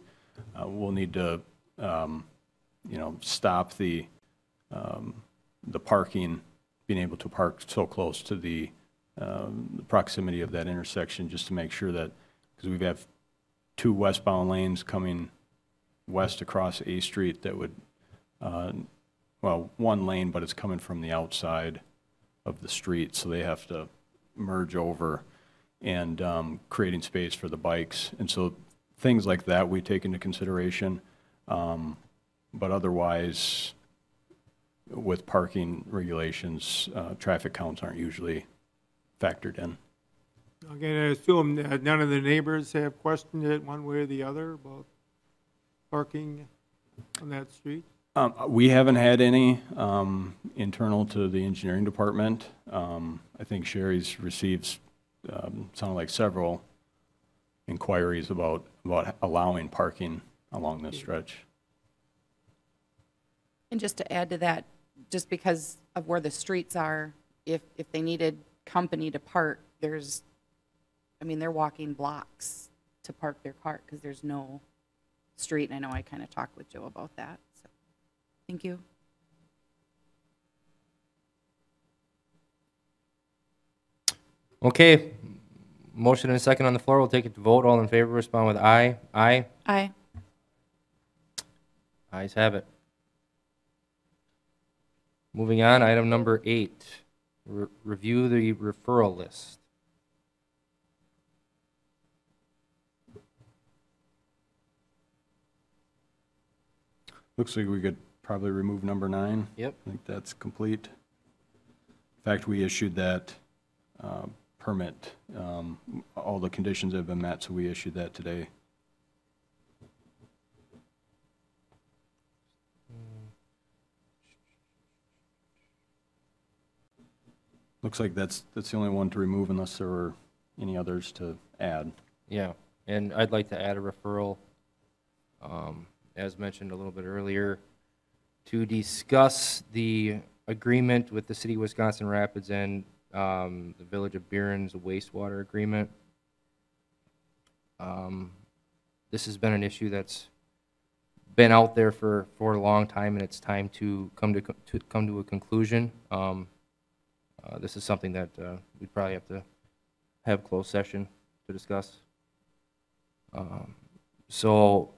S2: we'll need to, you know, stop the parking, being able to park so close to the proximity of that intersection, just to make sure that, because we have two westbound lanes coming west across A Street that would, well, one lane, but it's coming from the outside of the street, so they have to merge over, and creating space for the bikes. And so things like that we take into consideration, but otherwise, with parking regulations, traffic counts aren't usually factored in.
S6: Okay, I assume that none of the neighbors have questioned it one way or the other about parking on that street?
S2: We haven't had any internal to the engineering department. I think Sherry's received, sounded like several inquiries about allowing parking along this stretch.
S4: And just to add to that, just because of where the streets are, if they needed company to park, they're walking blocks to park their car because there's no street. And I know I kind of talked with Joe about that. So, thank you.
S1: Okay, motion and a second on the floor. We'll take it to vote. All in favor, respond with aye. Aye.
S4: Aye.
S1: Ayes have it. Moving on, item number 8, review the referral list.
S2: Looks like we could probably remove number 9.
S1: Yep.
S2: I think that's complete. In fact, we issued that permit. All the conditions have been met, so we issued that today. Looks like that's the only one to remove unless there were any others to add.
S1: Yeah, and I'd like to add a referral, as mentioned a little bit earlier, to discuss the agreement with the City of Wisconsin Rapids and the Village of Buren's wastewater agreement. This has been an issue that's been out there for a long time, and it's time to come to a conclusion. This is something that we'd probably have to have closed session to discuss. So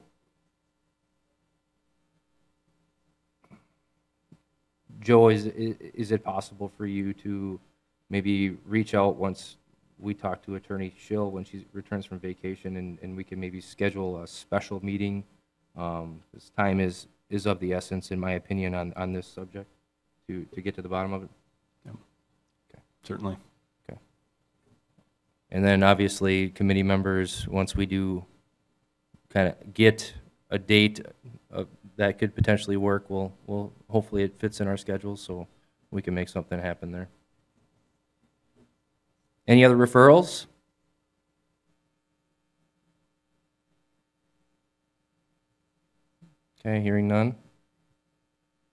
S1: Joe, is it possible for you to maybe reach out once we talk to Attorney Schill when she returns from vacation, and we can maybe schedule a special meeting? This time is of the essence, in my opinion, on this subject, to get to the bottom of it.
S2: Certainly.
S1: Okay. And then obviously committee members, once we do kind of get a date that could potentially work, we'll hopefully it fits in our schedule so we can make something happen there. Any other referrals? Okay, hearing none.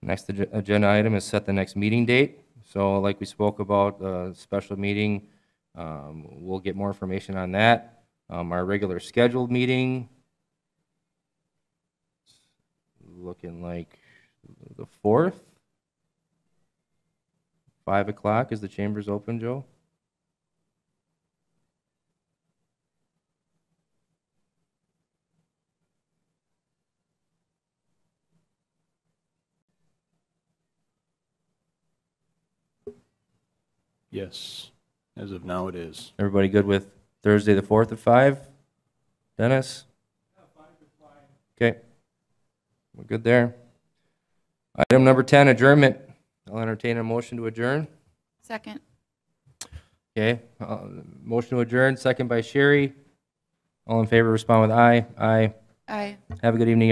S1: Next agenda item is set the next meeting date. So like we spoke about, special meeting, we'll get more information on that. Our regular scheduled meeting, looking like the 4th. 5 o'clock, is the chambers open, Joe?
S2: Yes, as of now it is.
S1: Everybody good with Thursday, the 4th at 5? Dennis? Okay. We're good there. Item number 10, adjournment. I'll entertain a motion to adjourn.
S4: Second.
S1: Okay, motion to adjourn, second by Sherry. All in favor, respond with aye. Aye.
S4: Aye.
S1: Have a good evening, everyone.